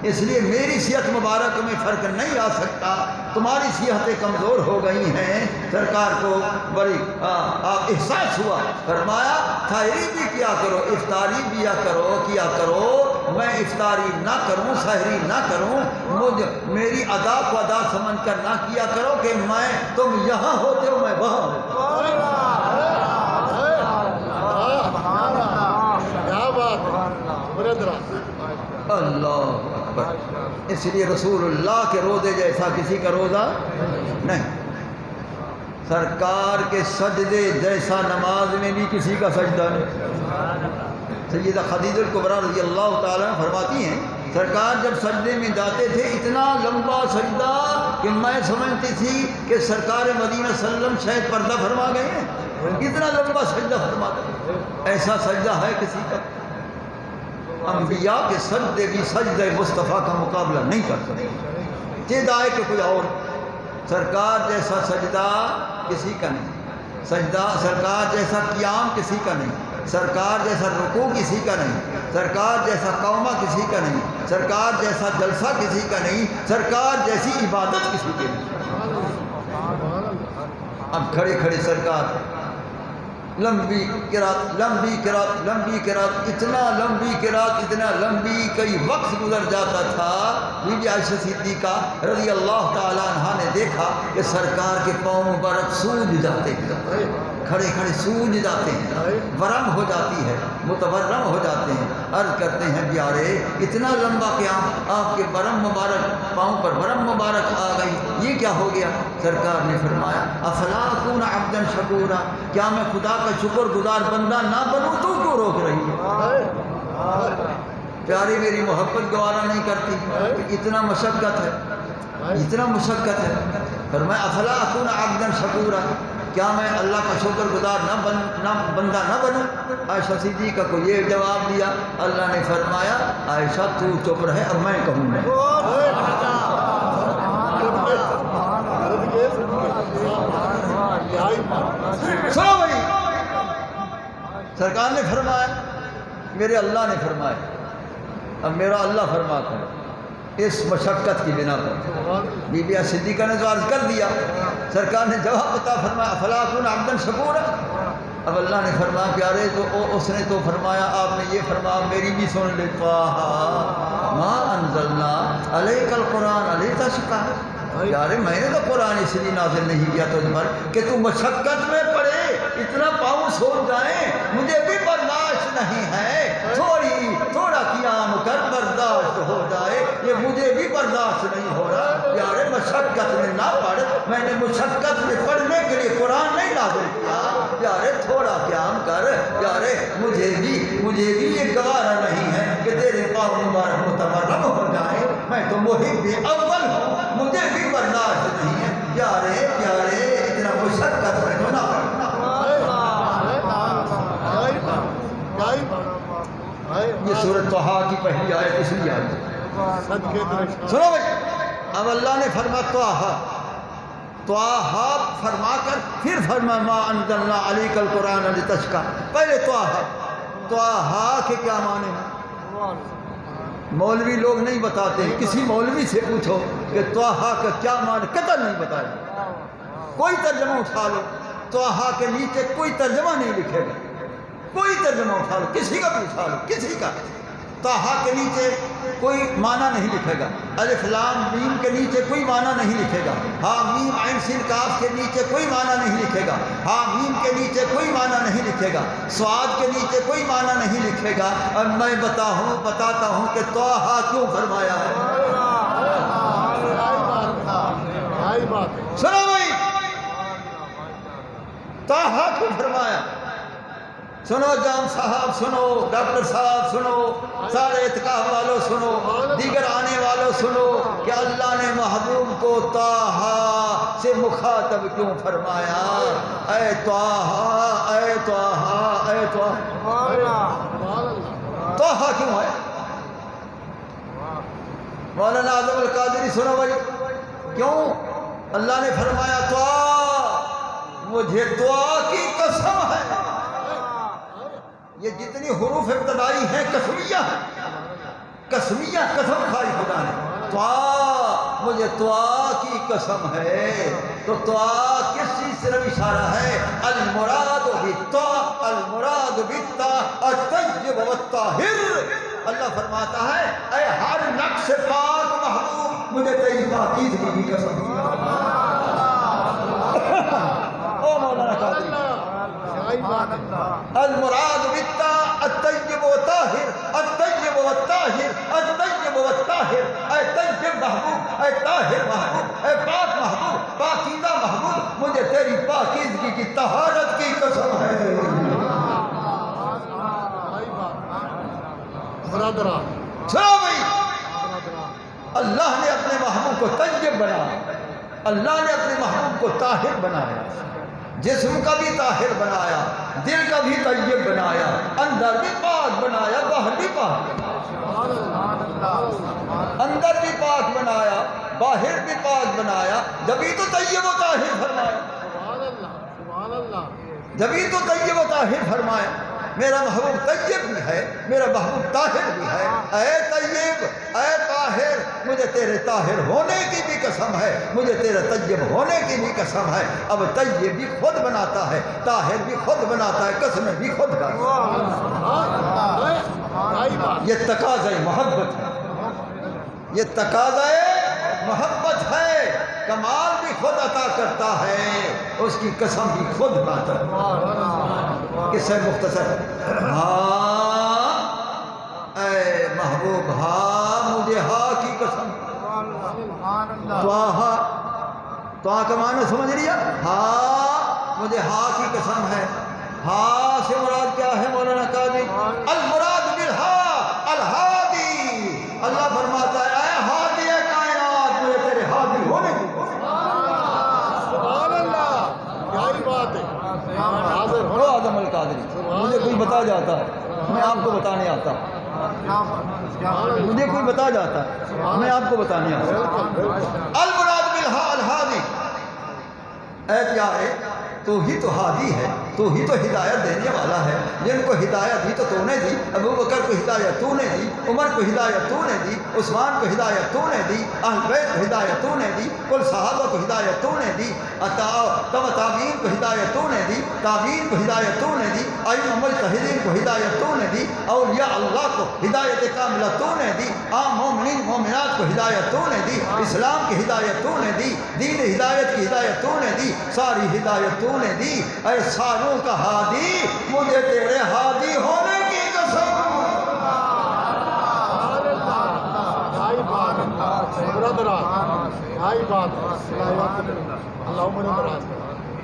اس لیے میری صحت مبارک میں فرق نہیں آ سکتا، تمہاری صحتیں کمزور ہو گئی ہیں۔ سرکار کو بڑی احساس ہوا، فرمایا سحری بھی کیا کرو، افطاری بھی کیا کرو، میں افطاری نہ کروں، سحری نہ کروں، میری ادا کو ادا سمجھ کر نہ کیا کرو کہ میں تم یہاں ہوتے ہو میں وہاں ہوتا ہوں۔ اللہ اکبر۔ اس لیے رسول اللہ کے روزے جیسا کسی کا روزہ نہیں، سرکار کے سجدے جیسا نماز میں بھی کسی کا سجدہ نہیں۔ سیدہ خدیجہ الکبریٰ رضی اللہ تعالیٰ فرماتی ہیں سرکار جب سجدے میں جاتے تھے اتنا لمبا سجدہ کہ میں سمجھتی تھی کہ سرکار مدینہ صلی اللہ علیہ وسلم شاید پردہ فرما گئے ہیں، اتنا لمبا سجدہ فرماتے ہیں۔ ایسا سجدہ ہے کسی کا؟ انبیاء کے سجدے بھی سجدہ مصطفیٰ کا مقابلہ نہیں کر سکتے، چاہے کہ کوئی اور۔ سرکار جیسا سجدہ کسی کا نہیں، سجدہ سرکار جیسا قیام کسی کا نہیں، سرکار جیسا رکوع کسی کا نہیں، سرکار جیسا قومہ کسی کا نہیں، سرکار جیسا جلسہ کسی کا نہیں، سرکار جیسی عبادت کسی کی نہیں۔ اب کھڑے کھڑے سرکار لمبی قرات لمبی قرات لمبی قرات، اتنا لمبی قرات اتنا لمبی، کئی وقت گزر جاتا تھا۔ بی بی عائشہ صدیقہ رضی اللہ تعالیٰ عنہا نے دیکھا کہ سرکار کے پاؤں مبارک سوج جاتے ہیں، کھڑے کھڑے سوج جاتے ہیں، ورم ہو جاتی ہے، متورم ہو جاتے ہیں۔ عرض کرتے ہیں پیارے اتنا لمبا قیام، آپ کے ورم مبارک پاؤں پر ورم مبارک آ گئی، یہ کیا ہو گیا؟ سرکار نے فرمایا افلا اکون عبدا شکورا، کیا میں خدا کا شکر گزار بندہ نہ بنوں؟ تو کیوں روک رہی ہے؟ پیاری میری محبت گوارا نہیں کرتی کہ اتنا مشقت ہے، اتنا مشقت ہے۔ فرمایا افلا اکون عبدا شکورا، کیا میں اللہ کا شکر گزار بندہ نہ بنوں؟ عائشہ صدیقہ کو یہ جواب دیا، اللہ نے فرمایا عائشہ تو چپ رہے، اب میں کہوں گا۔ سنو بھائی، سرکار نے فرمایا، میرے اللہ نے فرمایا، اب میرا اللہ فرماتا ہے اس مشقت کی بنا پر۔ بی بی صدیقہ نے تو عرض کر دیا، سرکار نے جواب عطا فرمایا افلا اکون عبدا شکورا۔ اب اللہ نے فرمایا پیارے تو اس نے تو فرمایا، آپ نے یہ فرمایا میری بھی سن لے، ما انزلنا علیک القرآن لتشقی، پیارے میں نے تو قرآن اس لیے نازل نہیں کیا تجھ پر کہ تو مشقت میں پڑے، اتنا پاؤں سو جائیں، مجھے بھی برداشت نہیں ہے، تھوڑا قیام کر برداشت ہو جائے، یہ مجھے بھی برداشت نہیں ہو رہا۔ پیارے مشقت میں نہ پڑھ، میں نے مشقت میں پڑھنے کے لیے قرآن نہیں نازل کیا، پیارے تھوڑا قیام کر، پیارے مجھے بھی یہ گوارا نہیں ہے کہ تیرے پاؤں مبارک متورم ہو جائیں، میں تو محب اول ہوں، مجھے بھی برداشت نہیں ہے۔ پیارے اتنا مشقت میں تو نہ پڑھنا۔ یہ سورۃ طٰہٰ کی پہلی آیت اس لیے آئی۔ سنو بھائی، اب اللہ نے فرمایا طٰہٰ فرما کر پھر فرمایا ما انزلنا علیک القرآن لتشقی۔ پہلے طٰہٰ کے کیا معنی ہیں؟ مولوی لوگ نہیں بتاتے ہیں، کسی مولوی سے پوچھو کہ طٰہٰ کا کیا معنی، قطعاً نہیں بتایا۔ کوئی ترجمہ اٹھا لو، طٰہٰ کے نیچے کوئی ترجمہ نہیں لکھے گا، کوئی ترجمہ اٹھا لو، کسی کا بھی اٹھا لو، کسی کا۔ طٰہٰ کے نیچے کوئی معنی نہیں لکھے گا، الف لام میم کے نیچے کوئی معنی نہیں لکھے گا، ہاں میم عین سین کاف کے نیچے کوئی معنی نہیں لکھے گا، ہاں میم کے نیچے کوئی معنی نہیں لکھے گا، صاد کے نیچے کوئی معنی نہیں لکھے گا۔ اور میں بتاتا ہوں کہ طٰہٰ کیوں فرمایا ہے۔ سنو بھائی، طٰہٰ کیوں فرمایا؟ سنو جام صاحب، سنو ڈاکٹر صاحب، سنو سارے اعتکاف والوں، سنو دیگر آنے والوں، سنو کہ اللہ نے محبوب کو طٰہٰ سے مخاطب کیوں فرمایا؟ اے طٰہٰ، اے طٰہٰ، اے طٰہٰ۔ طٰہٰ کیوں ہے؟ مولانا اعظم القادری سنو بھائی، کیوں اللہ نے فرمایا طٰہٰ؟ مجھے طٰہٰ کی قسم ہے، یہ جتنی حروف ابتدائی ہیں قسمیہ ہیں، قسمیہ قسم کھائی خدا نے، طوا، مجھے طوا کی قسم ہے۔ تو طوا کس چیز سے اشارہ ہے؟ المراد بالطوا، المراد بالطا الطیب والطاہر۔ اللہ فرماتا ہے اے ہر نفس پاک محبوب، مجھے تیری پاکیزگی کی قسم ہے۔ او مولانا قادری، المراد بالطا الطیب والطاہر، الطیب والطاہر، الطیب والطاہر، اے طیب محبوب، اے طاہر محبوب، اے پاک محبوب، پاکیزہ محبوب، مجھے تیری پاکیزگی کی طہارت کی قسم ہے۔ سنو بھائی، اللہ نے اپنے محبوب کو طیب بنایا، اللہ نے اپنے محبوب کو طاہر بنایا، جسم کا بھی طاہر بنایا، دل کا بھی طیب بنایا، اندر بھی پاک بنایا، باہر بھی پاک بنایا، اندر بھی پاک بنایا، باہر بھی پاک بنایا، جبھی تو طیب و طاہر فرمایا، جبھی تو طیب و طاہر فرمایا۔ میرا محبوب طیب بھی ہے، میرا محبوب طاہر بھی ہے۔ اے طیب، اے طاہر، مجھے تیرے طاہر ہونے کی بھی قسم ہے، مجھے تیرے طیب ہونے کی بھی قسم ہے۔ اب طیب بھی خود بناتا ہے، طاہر بھی خود بناتا ہے، قسمیں بھی خود کرتا ہے۔ یہ تقاضۂ محبت ہے، یہ تقاضۂ محبت ہے۔ کمال بھی خود عطا کرتا ہے، اس کی قسم بھی خود کھاتا ہے۔ کس سے مختصر؟ ہاں اے محبوب، ہاں مجھے ہاں کی قسم، تو کا معنی سمجھ لیا؟ ہاں مجھے ہاں کی قسم ہے۔ ہاں سے مراد کیا ہے مولانا قادری؟ المراد بالہا الہادی۔ اللہ فرماتا ہے اے ہادی کائنات، مجھے تیرے ہادی ہونے کی قسم۔ اعظم القادری، مجھے کوئی بتا جاتا ہے میں آپ کو بتانے آتا، مجھے کوئی بتا جاتا ہے میں آپ کو بتانے آتا۔ المراد بالہا الہادی، اے پیارے تو ہی تو ہادی ہے، تو ہی تو ہدایت دینے والا ہے۔ جن کو ہدایت دی تو نے دی، ابو بکر کو ہدایت تو نے دی، عمر کو ہدایت تو نے دی، عثمان کو ہدایت تو نے دی، اہل بیت کو ہدایت تو نے دی، کل صحابہ کو ہدایت تو نے دی، تابعین کو ہدایت تو نے دی، تابعین کو ہدایت تو نے دی، ائمہ مجتہدین کو ہدایت تو نے دی، اولیاء اللہ کو ہدایت کاملہ تو نے دی، عام مومنین مومنات کو ہدایت تو نے دی، اسلام کی ہدایت تو نے دی، دین ہدایت کی ہدایت تو نے دی، ساری ہدایت تو نے دی۔ اے ساروں کا ہادی، مجھے تیرے ہادی ہونے کی قسم۔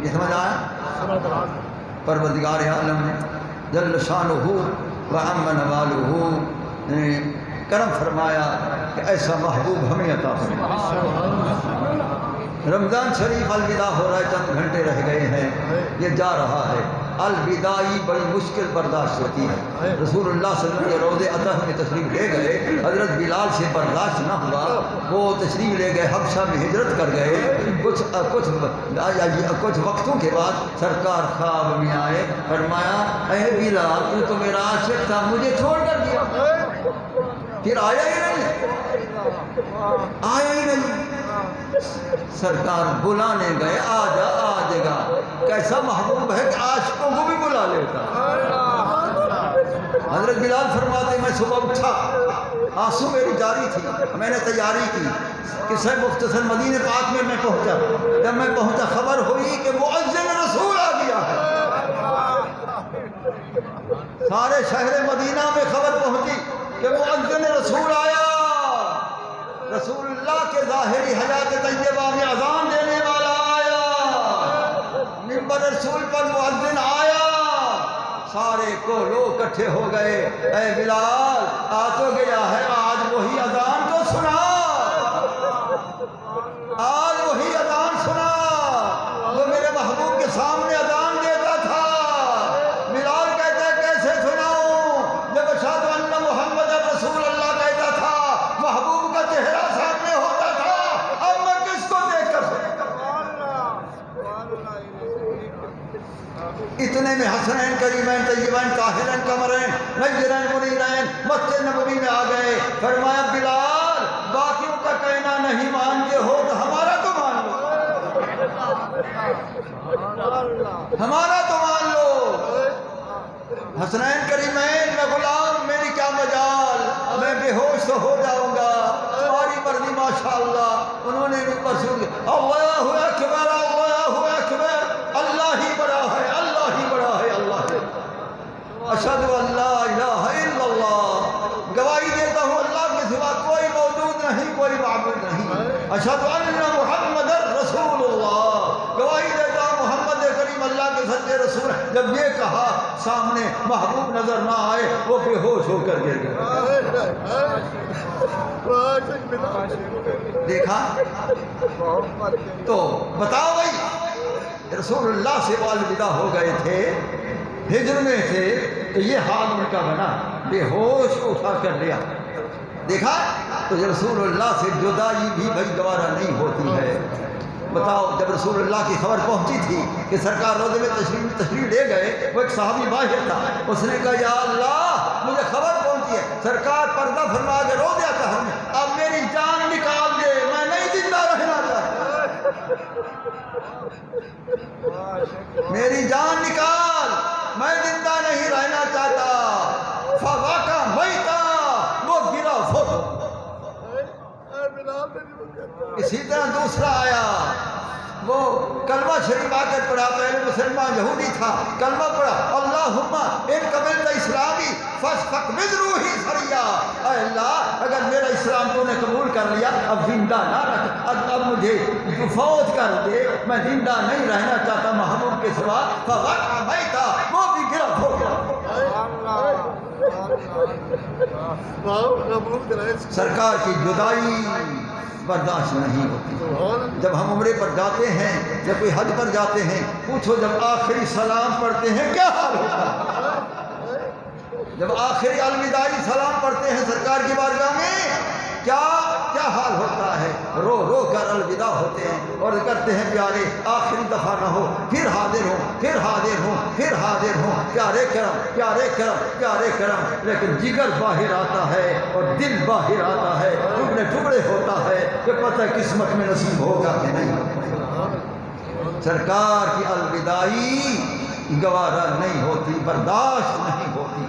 یہ سمجھ آیا؟ پروردگار عالم نے جل شانہ و عم نوالہ نے کرم فرمایا کہ ایسا محبوب ہمیں عطا فرمائے۔ رمضان شریف الوداع ہو رہا ہے، چند گھنٹے رہ گئے ہیں، یہ جا رہا ہے۔ الوداعی بڑی مشکل برداشت ہوتی ہے۔ رسول اللہ صلی اللہ علیہ وسلم روضہ اطہر میں تشریف لے گئے، حضرت بلال سے برداشت نہ ہوا، وہ تشریف لے گئے، حبشہ میں ہجرت کر گئے۔ کچھ وقتوں کے بعد سرکار خواب میں آئے، فرمایا اے بلال تو میرا عاشق تھا، مجھے چھوڑ کر دیا۔ پھر آیا ہی نہیں۔ سرکار بلانے گئے، آجا آجے گا۔ کیسا محبوب ہے کہ عاشقوں کو بھی بلا لیتا۔ حضرت بلال فرماتے میں صبح اٹھا، آنسو میری جاری تھی، میں نے تیاری کی، قصہ مختصر مدینہ پاک میں پہنچا۔ جب میں پہنچا خبر ہوئی کہ مؤذن رسول آ گیا ہے۔ سارے شہر مدینہ میں خبر پہنچی کہ مؤذن رسول آیا، رسول اللہ کے ظاہری حیات طیبہ میں اذان دینے والا آیا، منبر رسول پر مؤذن آیا، سارے کو لوگ اکٹھے ہو گئے۔ اے بلال آ تو گیا ہے، آج وہی اذان تو سنا، آج وہی اذان سنا جو میرے محبوب کے سامنے اذان دیتا تھا۔ بلال کہتا ہے کیسے سناؤں؟ جب اشہد ان محمد رسول اللہ کہتا تھا، محبوب کا چہرہ سامنے ہوتا تھا، اب میں کس کو دیکھ کر سنوں؟ اتنے میں حسنین کریمین طیبین طاہرین قمرین نجرین منیرین مسجد نبوی میں آ گئے. فرمایا بلال باقیوں کا کہنا نہیں مانتے ہو تو ہمارا تو مان لو, ہمارا تو مان لو. حسنین کریمین میں غلام, میری کیا مجال, میں بے ہوش تو ہو جاؤں گا, تمہاری مرضی ماشاءاللہ. انہوں نے بھی پرسوں اللہ اکبر اللہ اکبر, اللہ ہی بڑا ہے اللہ ہی بڑا ہے اللہ ہی. اشہد ان لا الہ الا اللہ, گواہی دیتا ہوں اللہ کے سوا کوئی موجود نہیں کوئی معبود نہیں. اشہد ان محمد رسول اللہ, گواہی دیتا ہوں محمد کریم اللہ کے سچے رسول ہیں. جب یہ کہا سامنے محبوب نظر نہ آئے, وہ بے ہوش ہو کر گر گئے. دیکھا تو بتاؤ بھائی, رسول اللہ سے وہ الوداع ہو گئے تھے, ہجر میں تھے, تو یہ حال ان کا بنا, بے ہوش کو اٹھا کر لیا. دیکھا تو رسول اللہ سے جدائی بھی بھائی گوارا نہیں ہوتی ہے. بتاؤ جب رسول اللہ کی خبر پہنچی تھی کہ سرکار روضے میں تشریف لے گئے, وہ ایک صحابی باہر تھا, اس نے کہا یا اللہ مجھے خبر پہنچی ہے سرکار پردہ فرما کے رو دیا تھا ہم نے, اب میری جان نکال دے, میں نہیں زندہ رہنا چاہتا, میری جان نکال, میں زندہ نہیں رہنا چاہتا. فواقع میتا, وہ گرا فوت. اسی طرح دوسرا آیا, وہ کلمہ شریف آ کر پڑھا, پہلے مسلمان یہودی تھا, کلمہ پڑھا اللہم ان قبلت اسلامی فاستقبض روحی سریا, اے اللہ اگر میرا اسلام تو نے قبول کر لیا اب زندہ نہ رکھ, اب مجھے فوت کر دے, میں زندہ نہیں رہنا چاہتا محبوب کے سوا. فواقع میتا, وہ بھی گرا ہو گیا. سرکار کی جدائی برداشت نہیں ہوتی. جب ہم عمرے پر جاتے ہیں یا کوئی حج پر جاتے ہیں, پوچھو جب آخری سلام پڑھتے ہیں کیا حال ہوتا ہے, جب آخری الوداعی سلام پڑھتے ہیں سرکار کی بارگاہ میں کیا حال ہوتا ہے. رو رو کر الوداع ہوتے ہیں اور کرتے ہیں پیارے آخری دفعہ نہ ہو, پھر حاضر ہوں پھر حاضر ہوں پھر حاضر ہوں, پیارے کرم پیارے کرم پیارے کرم. لیکن جگر باہر آتا ہے اور دل باہر آتا ہے, ٹکڑے ٹکڑے ہوتا ہے کہ پتہ قسمت میں نصیب ہوگا کہ نہیں. سرکار کی الوداعی گوارا نہیں ہوتی, برداشت نہیں ہوتی.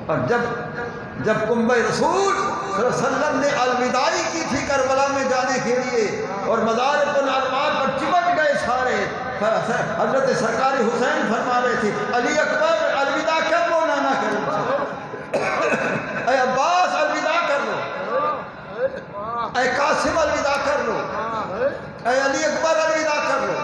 اور جب کنبہ رسول صلی اللہ علیہ وسلم نے الوداعی کی تھی کربلا میں جانے کے لیے, اور مزار الانوار پر چمٹ گئے سارے, حضرت سرکار حسین فرما رہے تھے علی اکبر الوداع کر لو نانا کریم, اے عباس الوداع کر لو, اے قاسم الوداع کر لو, اے علی اکبر الوداع کر لو,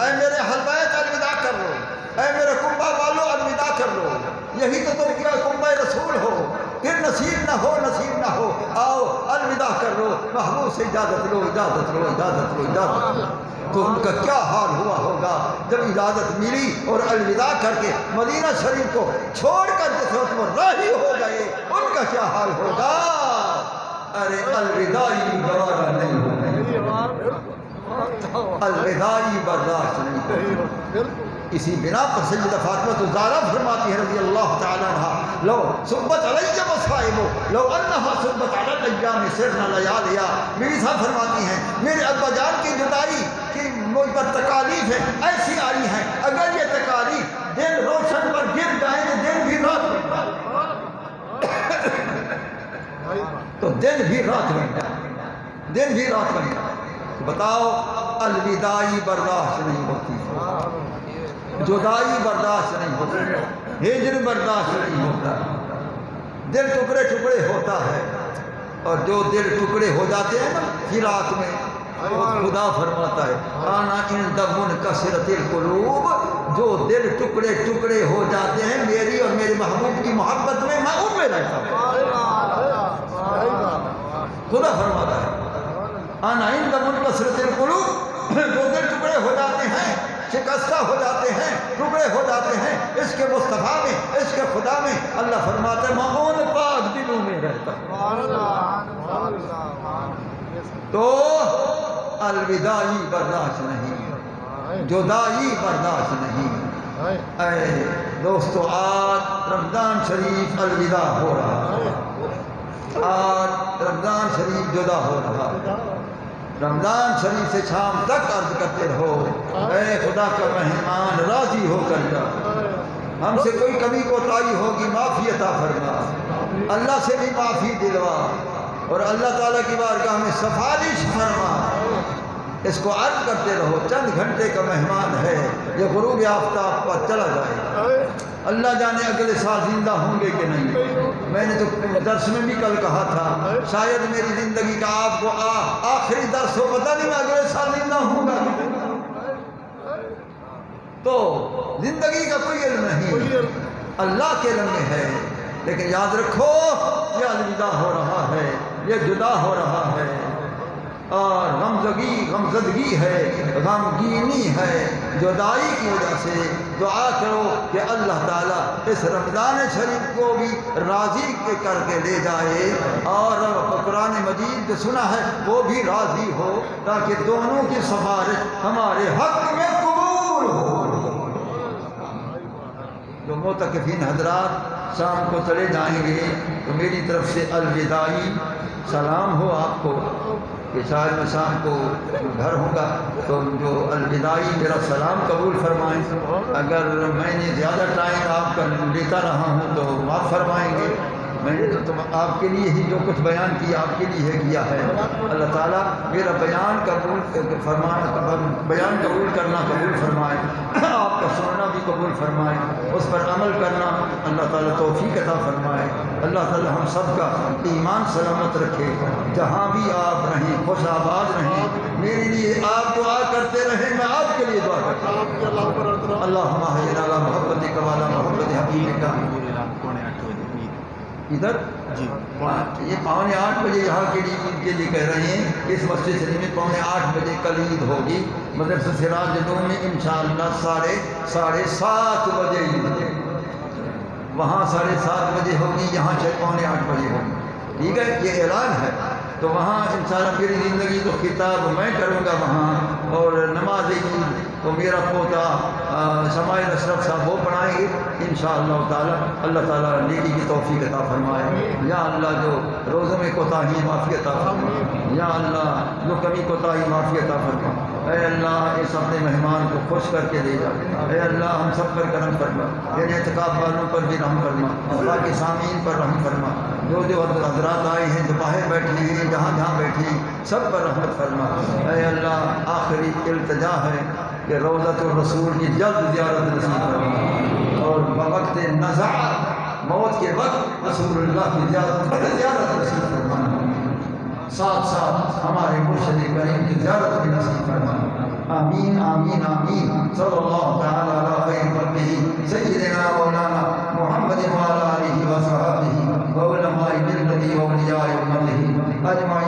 اے میرے اہل بیت الوداع کر لو, اے میرے کنبہ والو الوداع کر لو. یہی تو تم کیا کنبہ رسول ہو, پھر نصیب نہ ہو نصیب نہ ہو, آؤ الوداع کر لو, محبوب سے اجازت لو اجازت لو اجازت لو اجازت لو. تو ان کا کیا حال ہوا ہوگا جب اجازت ملی اور الوداع کر کے مدینہ شریف کو چھوڑ کر جس وقت وہ راہی ہو گئے, ان کا کیا حال ہوگا. ارے الوداعی گوارا نہیں ہوگی, الوداعی برداشت نہیں ہوگی. اسی بنا پر سیدہ فاطمہ الزہرا فرماتی ہے رضی اللہ تعالیٰ عنہا, لو صبت علیہ مصائب لو انہا صبت علی الایام سرنا لیالیا. میری صاحب فرماتی ہیں میرے ابا جان کی جدائی کی مجھ پر تکالیف ہیں ایسی آئی ہیں, اگر یہ تکالیف دن روشن پر گر جائیں تو دن بھی رات بن جائے, تو دن بھی رات بن جائے, دن بھی رات بن جائے. بتاؤ الوداعی برداشت نہیں ہوتی, جدائی برداشت نہیں ہوتی, ہجر برداشت نہیں ہوتا, دل ٹکڑے ٹکڑے ہوتا ہے. اور جو دل ٹکڑے ہو جاتے ہیں نا فراق میں, وہ خدا فرماتا ہے آنا عند منکسرۃ القلوب, جو دل ٹکڑے ٹکڑے ہو جاتے ہیں میری اور میرے محبوب کی محبت میں ان میں رہتا ہوں. خدا فرماتا ہے آنا عند منکسرۃ القلوب, جو دل ٹکڑے ہو جاتے ہیں شکستہ ہو جاتے ہیں ٹکڑے ہو جاتے ہیں اس کے مصطفیٰ میں اس کے خدا میں. اللہ فرماتا ہے میں ان پاک دلوں میں رہتا ہوں. تو الوداعی برداشت نہیں, جدائی برداشت نہیں. اے دوستو، آج رمضان شریف الوداع ہو رہا ہے، آج رمضان شریف جدا ہو رہا ہے۔ رمضان شریف سے شام تک عرض کرتے رہو، اے خدا کا مہمان راضی ہو کر جا، ہم سے کوئی کمی کوتاہی ہوگی معافی عطا فرما، اللہ سے بھی معافی دلوا، اور اللہ تعالیٰ کی بارگاہ میں سفارش فرما۔ اس کو عرض کرتے رہو، چند گھنٹے کا مہمان ہے، یہ غروب آفتاب پر چلا جائے گا، اللہ جانے اگلے سال زندہ ہوں گے کہ نہیں۔ میں نے تو درس میں بھی کل کہا تھا، شاید میری زندگی کا آپ کو آخری درس ہو، پتہ نہیں میں اگلے سال زندہ ہوں گا کہ نہیں۔ تو زندگی کا کوئی علم نہیں، اللہ کے علم میں ہے، لیکن یاد رکھو یہ الوداع ہو رہا ہے، یہ جدا ہو رہا ہے، اور غمزدگی ہے، غمگینی ہے جدائی کی وجہ سے۔ دعا کرو کہ اللہ تعالیٰ اس رمضان شریف کو بھی راضی کر کے لے جائے، اور قرآن مجید جو سنا ہے وہ بھی راضی ہو، تاکہ دونوں کی سفارش ہمارے حق میں قبول ہو۔ جو معتکفین حضرات شام کو چلے جائیں گے تو میری طرف سے الوداعی سلام ہو آپ کو، کہ شاید میں شام کو گھر ہوں گا تو جو الوداعی میرا سلام قبول فرمائیں، اگر میں نے زیادہ ٹائم آپ کا لیتا رہا ہوں تو معاف فرمائیں گے، میں نے تو آپ کے لیے ہی جو کچھ بیان کیا آپ کے لیے کیا ہے۔ اللہ تعالیٰ میرا بیان قبول کرنا قبول فرمائے، آپ کا سننا بھی قبول فرمائے، اس پر عمل کرنا اللہ تعالیٰ توفیق عطا فرمائے۔ اللہ تعالیٰ ہم سب کا ایمان سلامت رکھے، جہاں بھی آپ رہیں خوش آباد رہیں، میرے لیے آپ دعا کرتے رہیں، میں آپ کے لیے دعا کرتا ہوں۔ اللہم احینا علی محبتک و علی محبت حبیبک۔ ادھر جی یہ 7:45 یہاں کے لیے عید کے لیے کہہ رہے ہیں، اس مسجد شریف میں 7:45 کل عید ہوگی، مدرسہ سراج جدوں میں انشاءاللہ 7:30 بجے عید ہے، وہاں 7:30 بجے ہوگی، یہاں 7:45 بجے ہوگی، ٹھیک ہے، یہ اعلان ہے۔ تو وہاں انشاءاللہ میری زندگی تو خطاب میں کروں گا وہاں، اور نماز عید تو میرا پوتا شمائل اشرف صاحب وہ پڑھائیں گے انشاءاللہ تعالیٰ۔ اللہ تعالیٰ نیکی کی توفیق عطا فرمائے، یا اللہ جو روزوں میں کوتاہی معافی عطا فرما، یا اللہ جو کمی کوتاہی معافی عطا فرما، اے اللہ اس اپنے مہمان کو خوش کر کے دے جا، اے اللہ ہم سب پر کرم فرما، ان اعتکاف والوں پر بھی رحم فرما، باقی سامعین پر رحم فرما، جو حضرات آئے ہیں جو باہر بیٹھے ہیں جہاں جہاں بیٹھے ہیں سب پر رحمت فرما۔ اے اللہ آخری التجا ہے کہ روضۃ الرسول کی جلد زیارت نصیب فرما، اور بوقت نزع موت کے وقت رسول اللہ کی زیارت نصیب فرما، ساتھ ساتھ ہمارے مرشد کریم کی زیارت بھی نصیب فرما۔ آمین آمین آمین۔ صلی اللہ تعالی علی خیر خلقہ سیدنا مولانا محمد وعلی آلہ وصحبہ وعلماء ملتہ واولیاء امتہ اجمعین۔